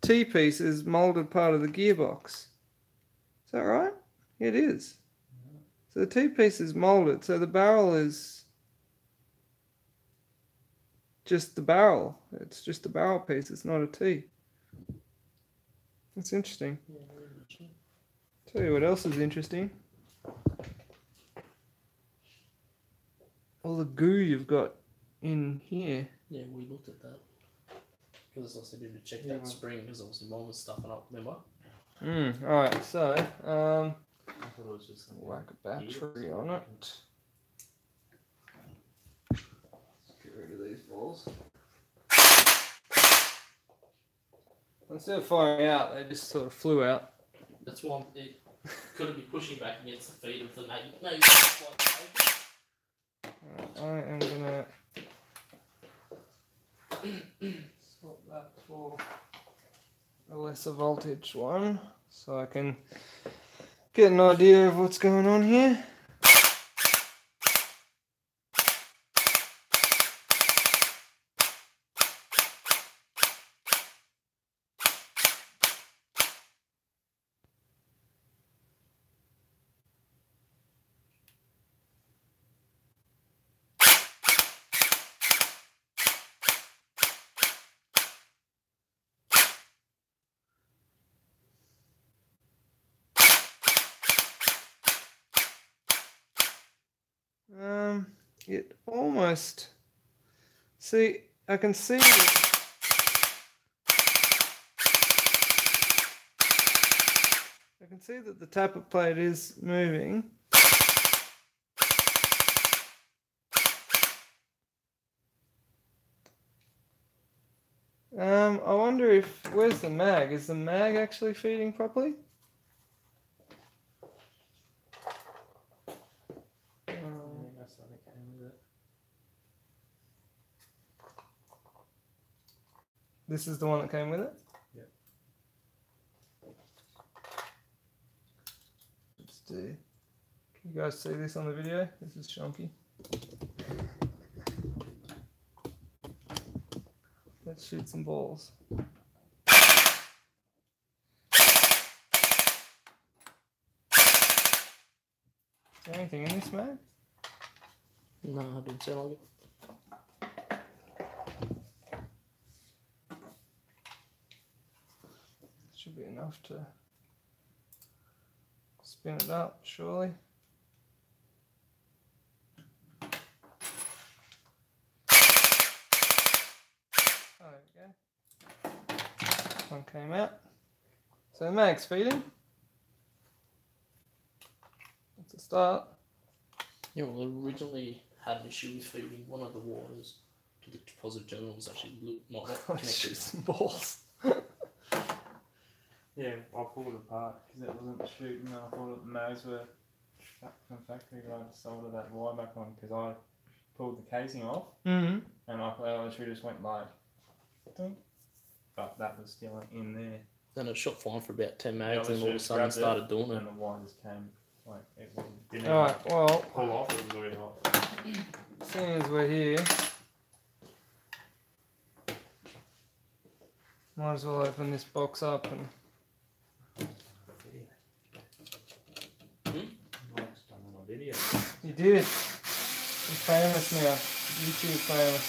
T-piece is molded part of the gearbox. Is that right? It is. So the T-piece is molded. So the barrel is just the barrel. It's just a barrel piece. It's not a T. That's interesting. Yeah, very interesting. Tell you what else is interesting. All the goo you've got in here. Yeah, we looked at that. Because I also did to check Yeah, that well. spring because obviously mine was stuffing up, remember? Alright, so, I thought it was just something. whack a battery on it. Get rid of these balls. Instead of firing out, they just sort of flew out. That's why it couldn't be pushing back against the feet of the mate. No, I am gonna swap that for a lesser voltage one so I can get an idea of what's going on here. It almost, see, I can see that, the tappet plate is moving. I wonder if, where's the mag? Is the mag actually feeding properly? That's what it came with it. This is the one that came with it? Yep. Let's do. Can you guys see this on the video? This is chunky. Let's shoot some balls. Is there anything in this mag? No, I didn't sound like it. Should be enough to spin it up, surely. Oh, there we go. One came out. So the mag's feeding. That's a start. Yeah, well, originally had an issue with feeding one of the waters to the deposit terminal was actually not Let's connected. shoot some balls. Yeah, I pulled it apart because it wasn't shooting. And I thought the mags were from factory. I soldered that wire back on because I pulled the casing off Mm-hmm. and I literally just went like, dunk. But that was still in there. Then it shot fine for about 10 mags Yeah, and all of a sudden it started doing it. And the wire just came like it didn't Alright, well, pull off. It was already hot. seeing as we're here, might as well open this box up and Next time on my video. you did. You're famous now. YouTube famous.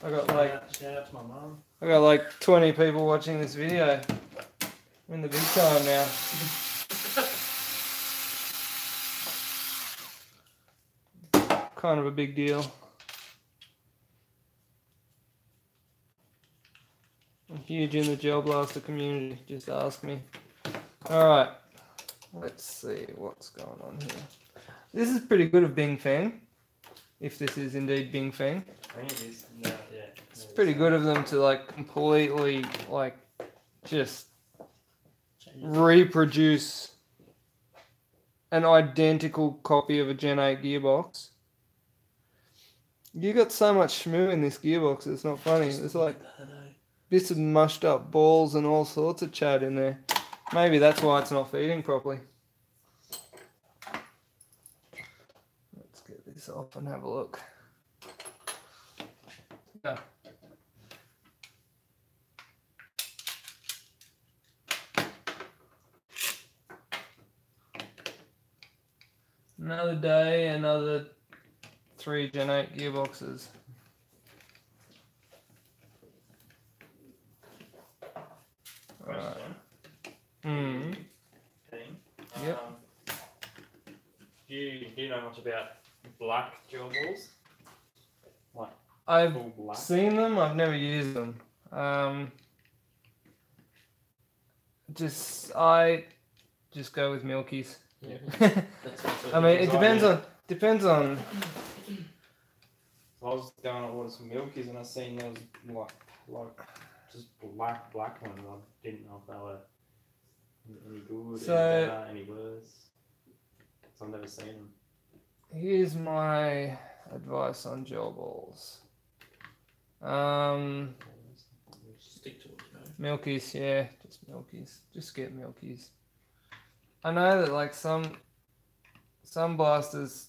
I got like Shout out to my mum. 20 people watching this video. I'm in the big time now. Kind of a big deal. I'm huge in the Gel Blaster community, just ask me. Alright, let's see what's going on here. This is pretty good of Bing Feng, if this is indeed Bing Feng. I think it is. No, yeah. It's pretty good of them to like completely like just reproduce an identical copy of a Gen 8 gearbox. You got so much shmoo in this gearbox, it's not funny. There's like bits of mushed up balls and all sorts of chat in there. Maybe that's why it's not feeding properly. Let's get this off and have a look. Yeah. Another day, another 3 Gen 8 gearboxes. Alright. Yep. Do you know much about black gel balls? Like I've full black? seen them, I've never used them. I just go with Milky's. Yeah. I mean, it depends on. I was going to order some Milkies and I seen there was like just black ones. I didn't know if they were any good, So- any better, any worse. So I've never seen them. Here's my advice on gel balls. Stick to it, you know. Milky's, yeah, just Milky's. Just get Milky's. I know that like some blasters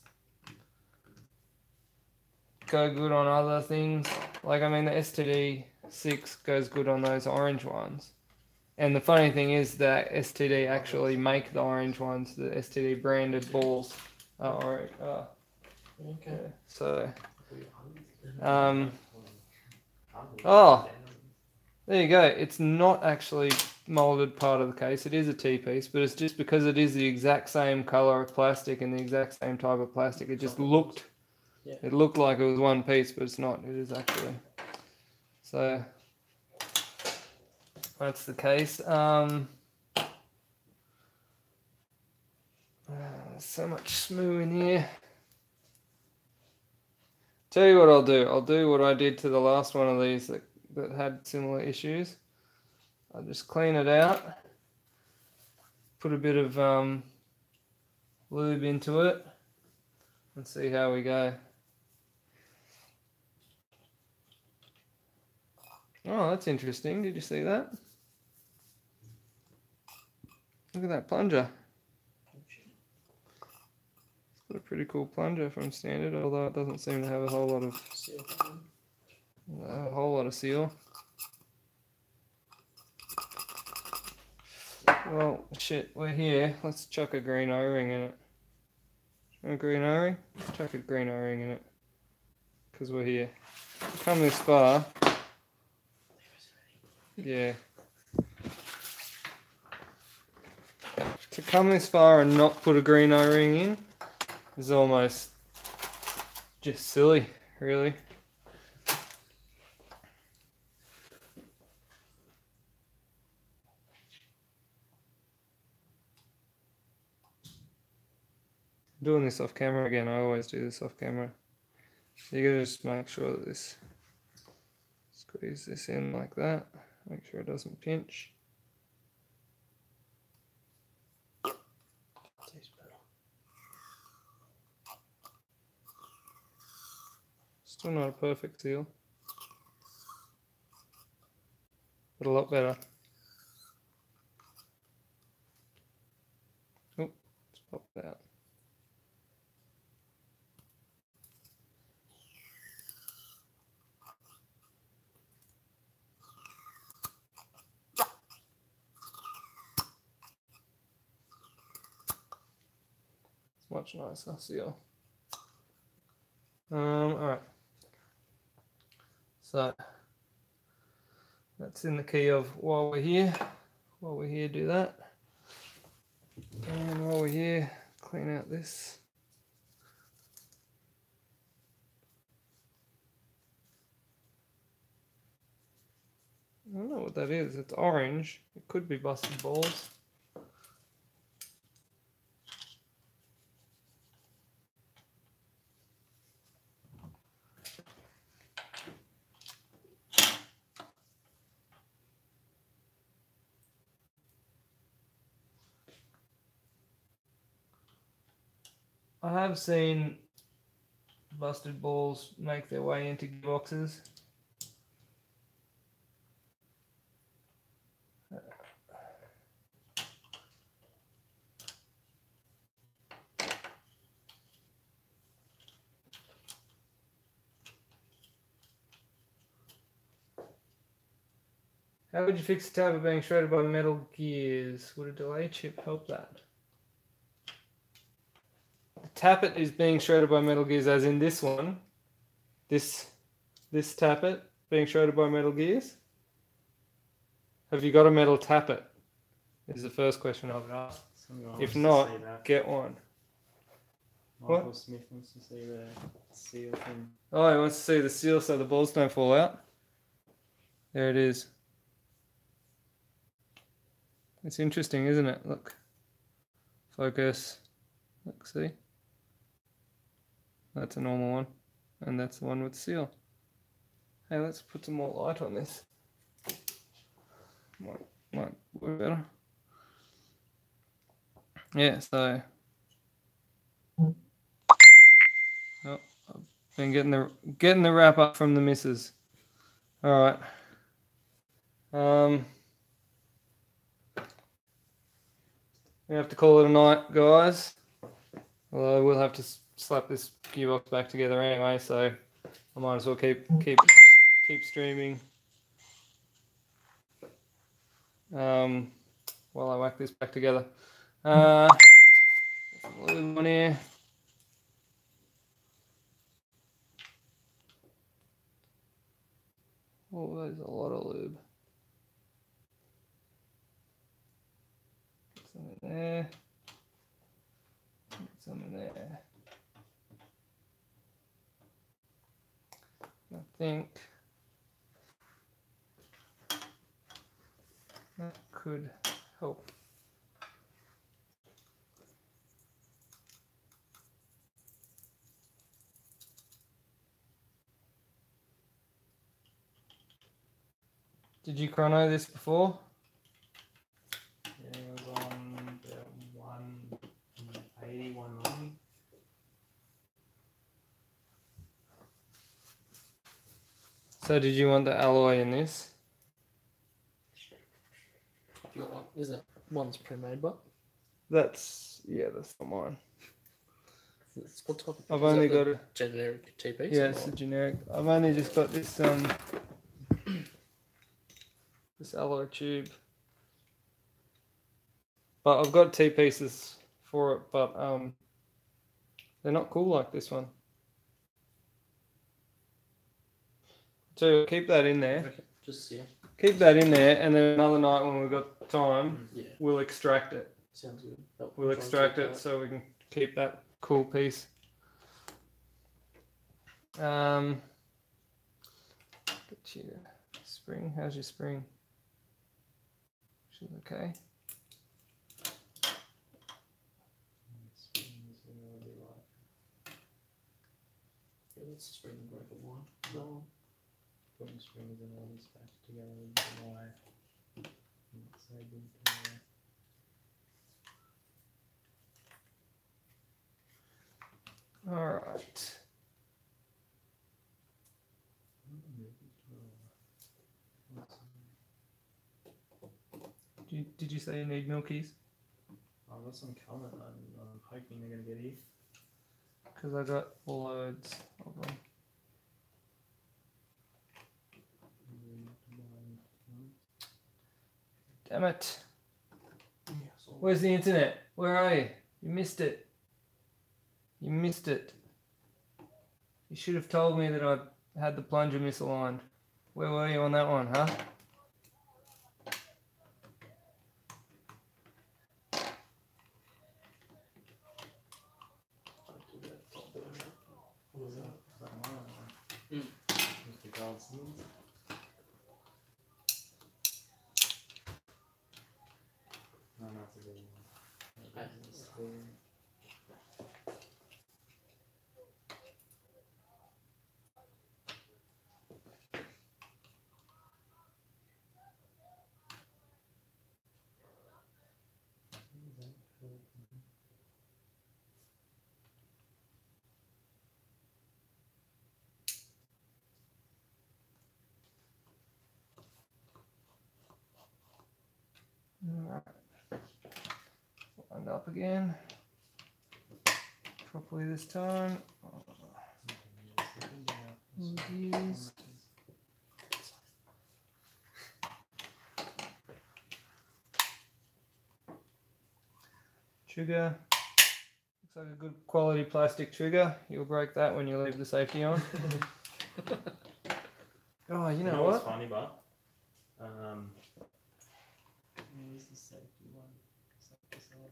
go good on other things. Like I mean, the STD 6 goes good on those orange ones. And the funny thing is that STD actually make the orange ones. The STD branded balls are orange. Okay. Yeah. So, oh. There you go. It's not actually molded part of the case. It is a T-piece, but it's just because it is the exact same color of plastic and the exact same type of plastic. It just looked, it looked like it was one piece, but it's not. It is actually. So that's the case. So much smoo in here. Tell you what I'll do. I'll do what I did to the last one of these that had similar issues. I'll just clean it out, put a bit of lube into it, and see how we go. Oh, that's interesting. Did you see that? Look at that plunger. It's got a pretty cool plunger from standard, although it doesn't seem to have a whole lot of seal. Well, shit, we're here. Let's chuck a green O-ring in it. A green O-ring? Let's chuck a green O-ring in it. Because we're here. Come this far. Yeah. To come this far and not put a green O-ring in is almost just silly, really. Doing this off camera again. I always do this off camera. So you gotta just make sure that this, squeeze this in like that. Make sure it doesn't pinch. Tastes better. Still not a perfect seal, but a lot better. Oh, it's popped out. Much nicer seal. Alright. So that's in the key of while we're here, do that. And while we're here, clean out this. I don't know what that is. It's orange. It could be busted balls. I have seen busted balls make their way into gearboxes. How would you fix the tablet being shredded by Metal Gears? Would a delay chip help that? tappet is being shredded by Metal Gears, as in this one. This tappet being shredded by Metal Gears. Have you got a metal tappet? Is the first question I would ask. If not, get one. Michael Smith wants to see the seal thing. Oh, he wants to see the seal so the balls don't fall out. There it is. It's interesting, isn't it? Look. Focus. Look, see? That's a normal one. And that's the one with the seal. Hey, let's put some more light on this. Might work better. Yeah, so... Oh, I've been getting the wrap up from the missus. Alright. We have to call it a night, guys. Although we'll have to slap this gearbox back together anyway, so I might as well keep streaming while I whack this back together. Lube on here. Oh, there's a lot of lube. Some in there. Some in there. I think that could help. Did you chrono this before? Yeah, it was on the 180, 190. So did you want the alloy in this? You got one? Is it one's pre-made, but That's not mine. what type of? I've only got a generic TP. yeah, it's a generic. I've only just got this this alloy tube, but I've got T pieces for it, but they're not cool like this one. So keep that in there. Okay, just yeah. Keep that in there, and then another night when we've got time, Yeah, we'll extract it. sounds good. We'll extract it so we can keep that cool piece. Get you spring. How's your spring? She's okay. Yeah, that's the spring breaker one. So, Putting strings and all this back together with the wire. Not so good together. All right. Did you say you need milkies? I've got some coming. I'm hoping they're going to get here. Because I got loads of them. Damn it. yeah, so Where's the internet? Where are you? You missed it. You missed it. You should have told me that I had the plunger misaligned. Where were you on that one, huh? what was that? Is that the gold seals? No, that's a good one. That's a good one. Alright. Wind up again. Properly this time. Reviews. Trigger. Looks like a good quality plastic trigger. You'll break that when you leave the safety on. Oh, you know what's what? funny, but where's the safety one? Safety side.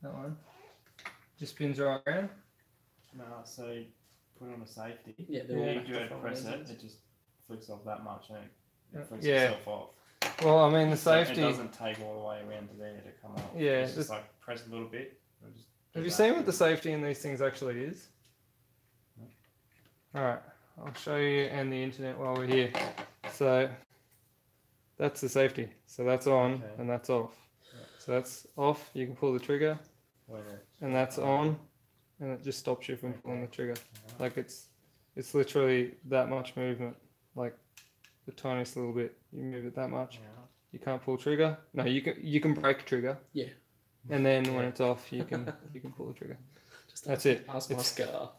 That one. Just spins right around. No, so you put on a safety. Yeah, Yeah. You go to press it, it just flicks off that much, and it flicks Yeah. itself off. Well, I mean the So safety. it doesn't take all the way around to there to come up. Yeah, It's just like press a little bit. And just Have get you back seen to what the it. safety in these things actually is? No. Alright, I'll show you and the internet while we're here. So that's the safety. So that's on Okay. and that's off. Yeah. So that's off, you can pull the trigger, When it- and that's on and it just stops you from pulling the trigger. Alright. Like it's literally that much movement. Like the tiniest little bit. You move it that much. Alright. You can't pull trigger. No, you can break trigger. Yeah. And then when Yeah. it's off you can pull the trigger. Just That's it. Ask my It's- scar.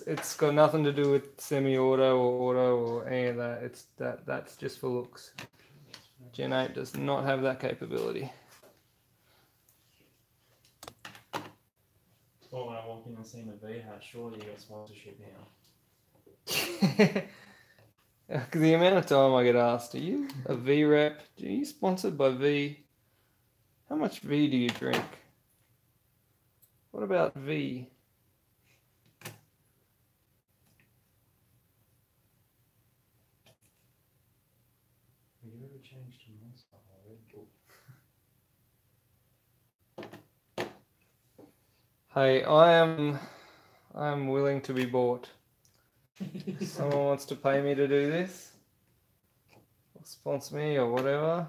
It's got nothing to do with semi-auto or auto or any of that. That's just for looks. Gen 8 does not have that capability. Well, when I walk in and see the V hat, surely you got sponsorship now. Because the amount of time I get asked, are you a V rep? Are you sponsored by V? How much V do you drink? What about V? Have you ever changed to Monster or Red Bull? Hey, I'm willing to be bought. Someone wants to pay me to do this, or sponsor me, or whatever.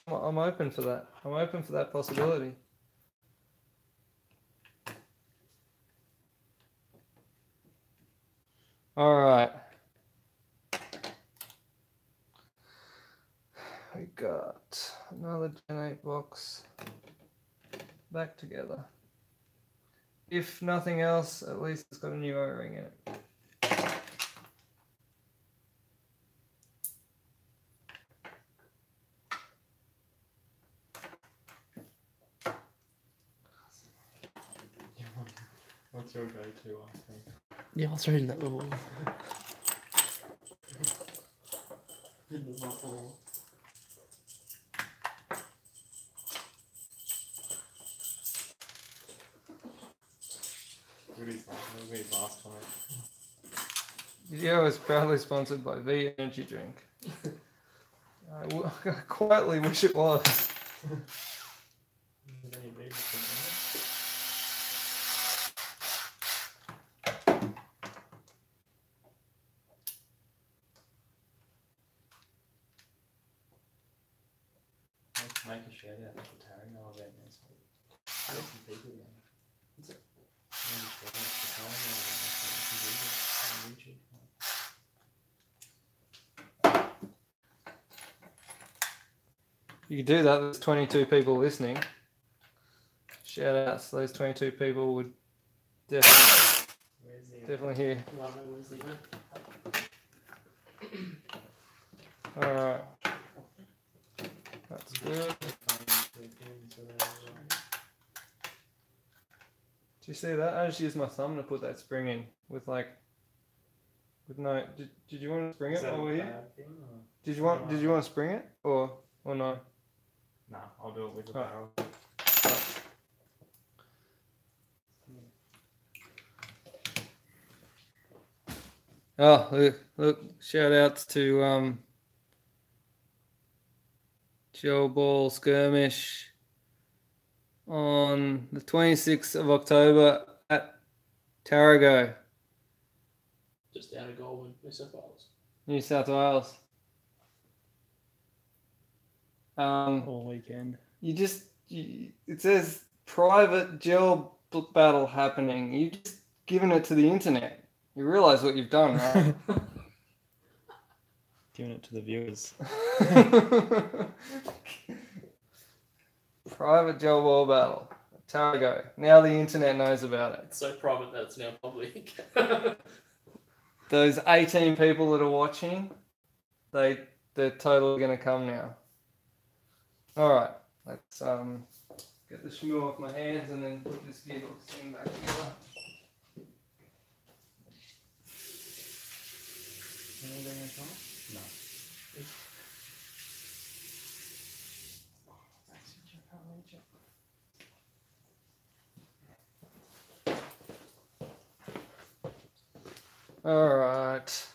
I'm open for that. I'm open for that possibility. All right. We got another Gen 8 box back together. If nothing else, at least it's got a new O-ring in it. What's your go-to ice cream? Yeah, I was reading that little. What is that? That'll be his last comment. Video is proudly sponsored by V Energy Drink. I quietly wish it was. Is there any beer or something? Let's make a shout out to Taryn now about this. Get some people again. What's it? Maybe shout out to Taryn now about this. On YouTube. You could do that. There's 22 people listening. Shout outs. Those 22 people would definitely, Where's the definitely hear. Love it, where's the event? Alright. That's good. Do you see that? I just used my thumb to put that spring in with like, with no. Did you want to spring it while we're here? Did you want to spring it or no? No, I'll do it with the Oh. barrel. Oh, look! Shout outs to Joe Ball Skirmish on the 26th of October at Tarago, Just out of Goulburn, New South Wales. New South Wales. All weekend. It says private gel battle happening. You just given it to the internet. You realise what you've done, right? Giving it to the viewers. Private gel ball battle. Tarago. Now the internet knows about it. It's so private that it's now public. Those 18 people that are watching, they're totally gonna come now. All right, let's get the schmoo off my hands and then put this gearbox thing back together. Anything in front? No. Alright.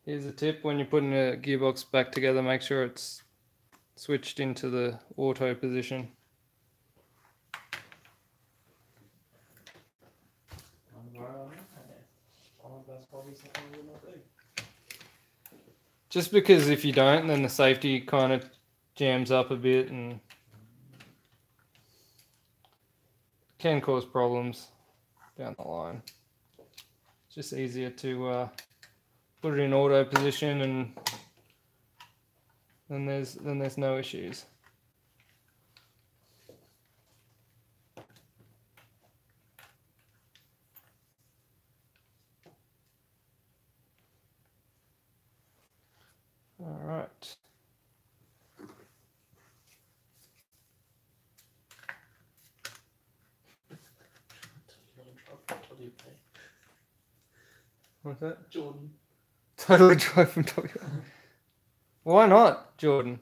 Here's a tip: when you're putting a gearbox back together, make sure it's switched into the auto position. Just because if you don't, then the safety kind of jams up a bit and can cause problems down the line. It's just easier to put it in auto position, and then there's no issues. All right. What's that? Jordan. Totally drive from W. Why not, Jordan?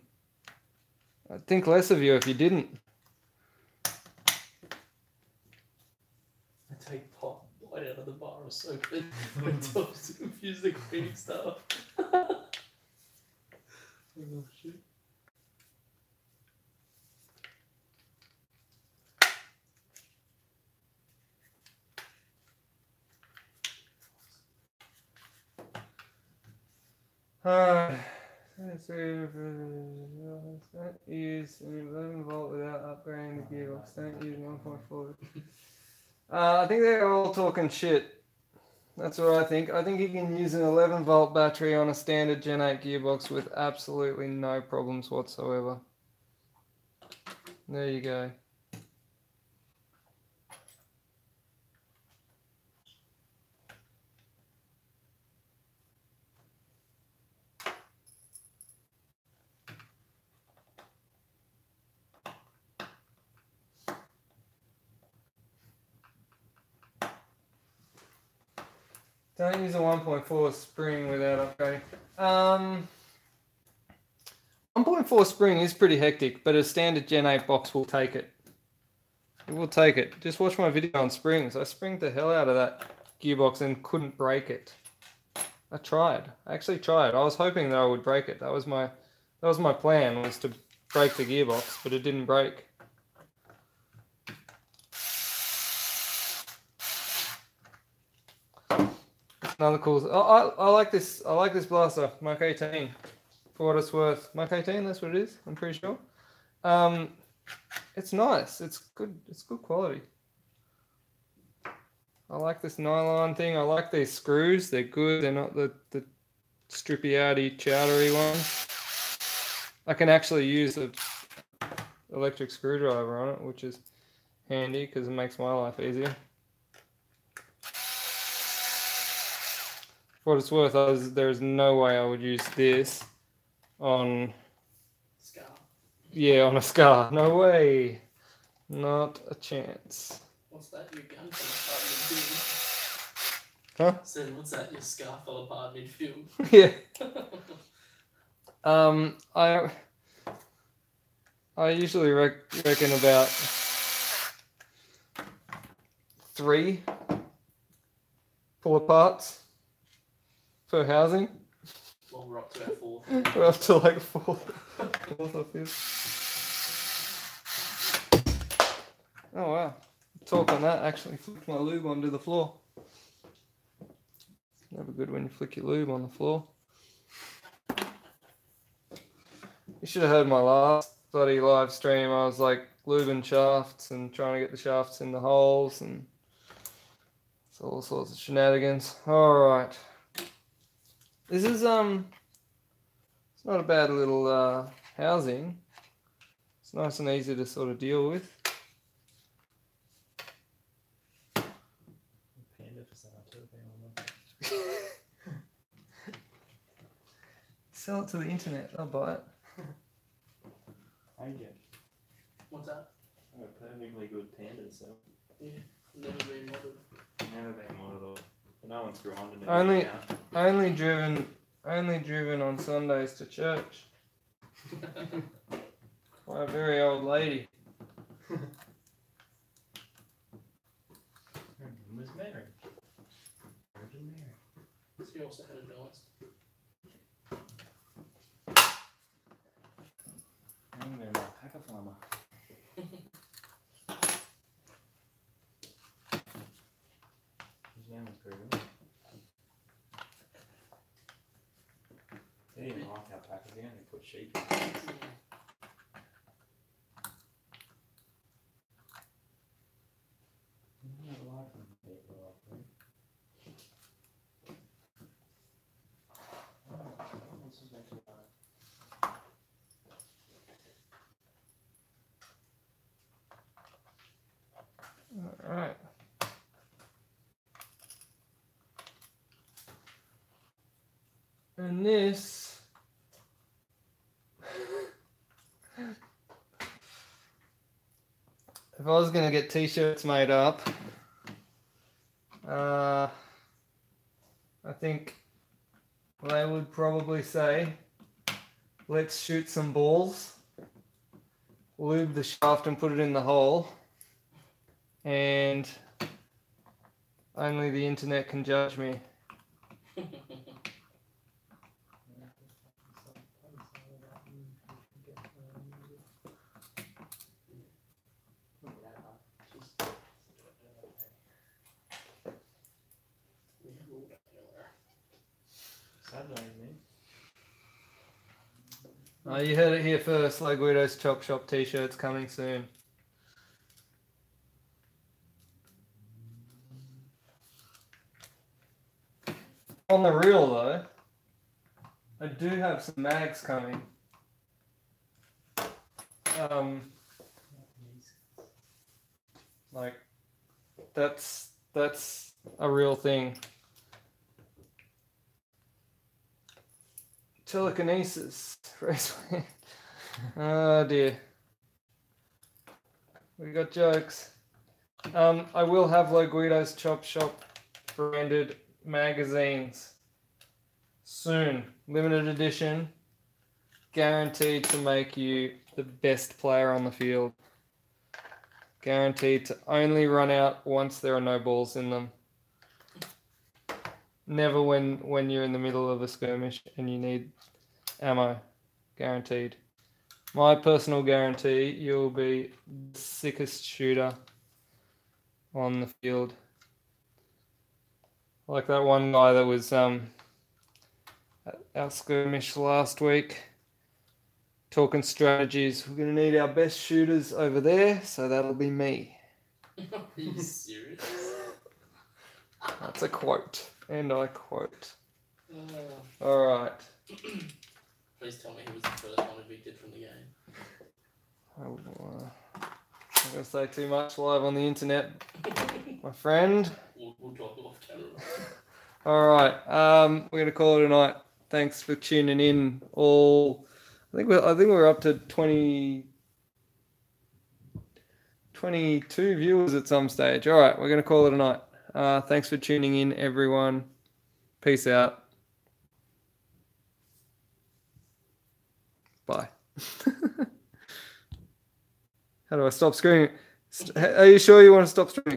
I'd think less of you if you didn't. I take pot right out of the bar of soap and tops to confuse the cleaning stuff. Oh shit. That use an 11 volt without upgrading the gearbox. Don't use 1.4. I think they're all talking shit. That's what I think. I think you can use an 11 volt battery on a standard Gen 8 gearbox with absolutely no problems whatsoever. There you go. Don't use a 1.4 spring without upgrading. 1.4 spring is pretty hectic, but a standard Gen 8 box will take it. It will take it. Just watch my video on springs. I springed the hell out of that gearbox and couldn't break it. I tried. I actually tried. I was hoping that I would break it. That was my plan, was to break the gearbox, but it didn't break. Another cool. I like this. I like this blaster, Mark 18. For what it's worth, Mark 18. That's what it is. I'm pretty sure. It's nice. It's good. It's good quality. I like this nylon thing. I like these screws. They're good. They're not the strippy outy chowdery ones. I can actually use an electric screwdriver on it, which is handy because it makes my life easier. For what it's worth, there's no way I would use this on Scar. Yeah, on a Scar. No way. Not a chance. What's that? Your gun fell apart midfield. Huh? Said, what's that? Your scar fell apart midfield. Yeah. I usually reckon about 3 pull aparts per housing. Well, we're up to our 4th. We're up to like 4th or 5th. Oh wow. Talk on that, actually flicked my lube onto the floor. Never good when you flick your lube on the floor. You should have heard my last bloody live stream. I was like lubing shafts and trying to get the shafts in the holes and it's all sorts of shenanigans. Alright. This is it's not a bad little housing. It's nice and easy to sort of deal with. Sell it to the internet, I'll buy it. Hey, Jeff. What's that? A perfectly good tandem cell. Yeah, never been modded. Never been one of those. No one's grinding it. Only- now. Only driven on Sundays to church by a very old lady. Was Mary. Virgin Mary. She also had a dice. I'm going to pack a farmer. His name was pretty good. They didn't like alpaca, they only put sheep in. Alright. And this if I was gonna get t-shirts made up, I think they would probably say, let's shoot some balls, lube the shaft and put it in the hole, and only the internet can judge me. Saturday, man. You heard it here first. Guido's Chop Shop t-shirts coming soon. On the real though, I do have some mags coming. Like that's a real thing. Telekinesis. Oh dear. We got jokes. I will have Guido's Chop Shop branded magazines soon. Limited edition. Guaranteed to make you the best player on the field. Guaranteed to only run out once there are no balls in them. Never when you're in the middle of a skirmish and you need ammo. Guaranteed. My personal guarantee, you'll be the sickest shooter on the field. Like that one guy that was at our skirmish last week. Talking strategies. We're going to need our best shooters over there, so that'll be me. Are you serious? That's a quote. And I quote. Alright. Please tell me he was the first one evicted from the game. I'm not going to say too much live on the internet, my friend. We'll talk off camera. Alright, we're going to call it a night. Thanks for tuning in. I think we're up to 22 viewers at some stage. Alright, we're going to call it a night. Thanks for tuning in, everyone. Peace out. Bye. How do I stop screaming? Are you sure you want to stop streaming?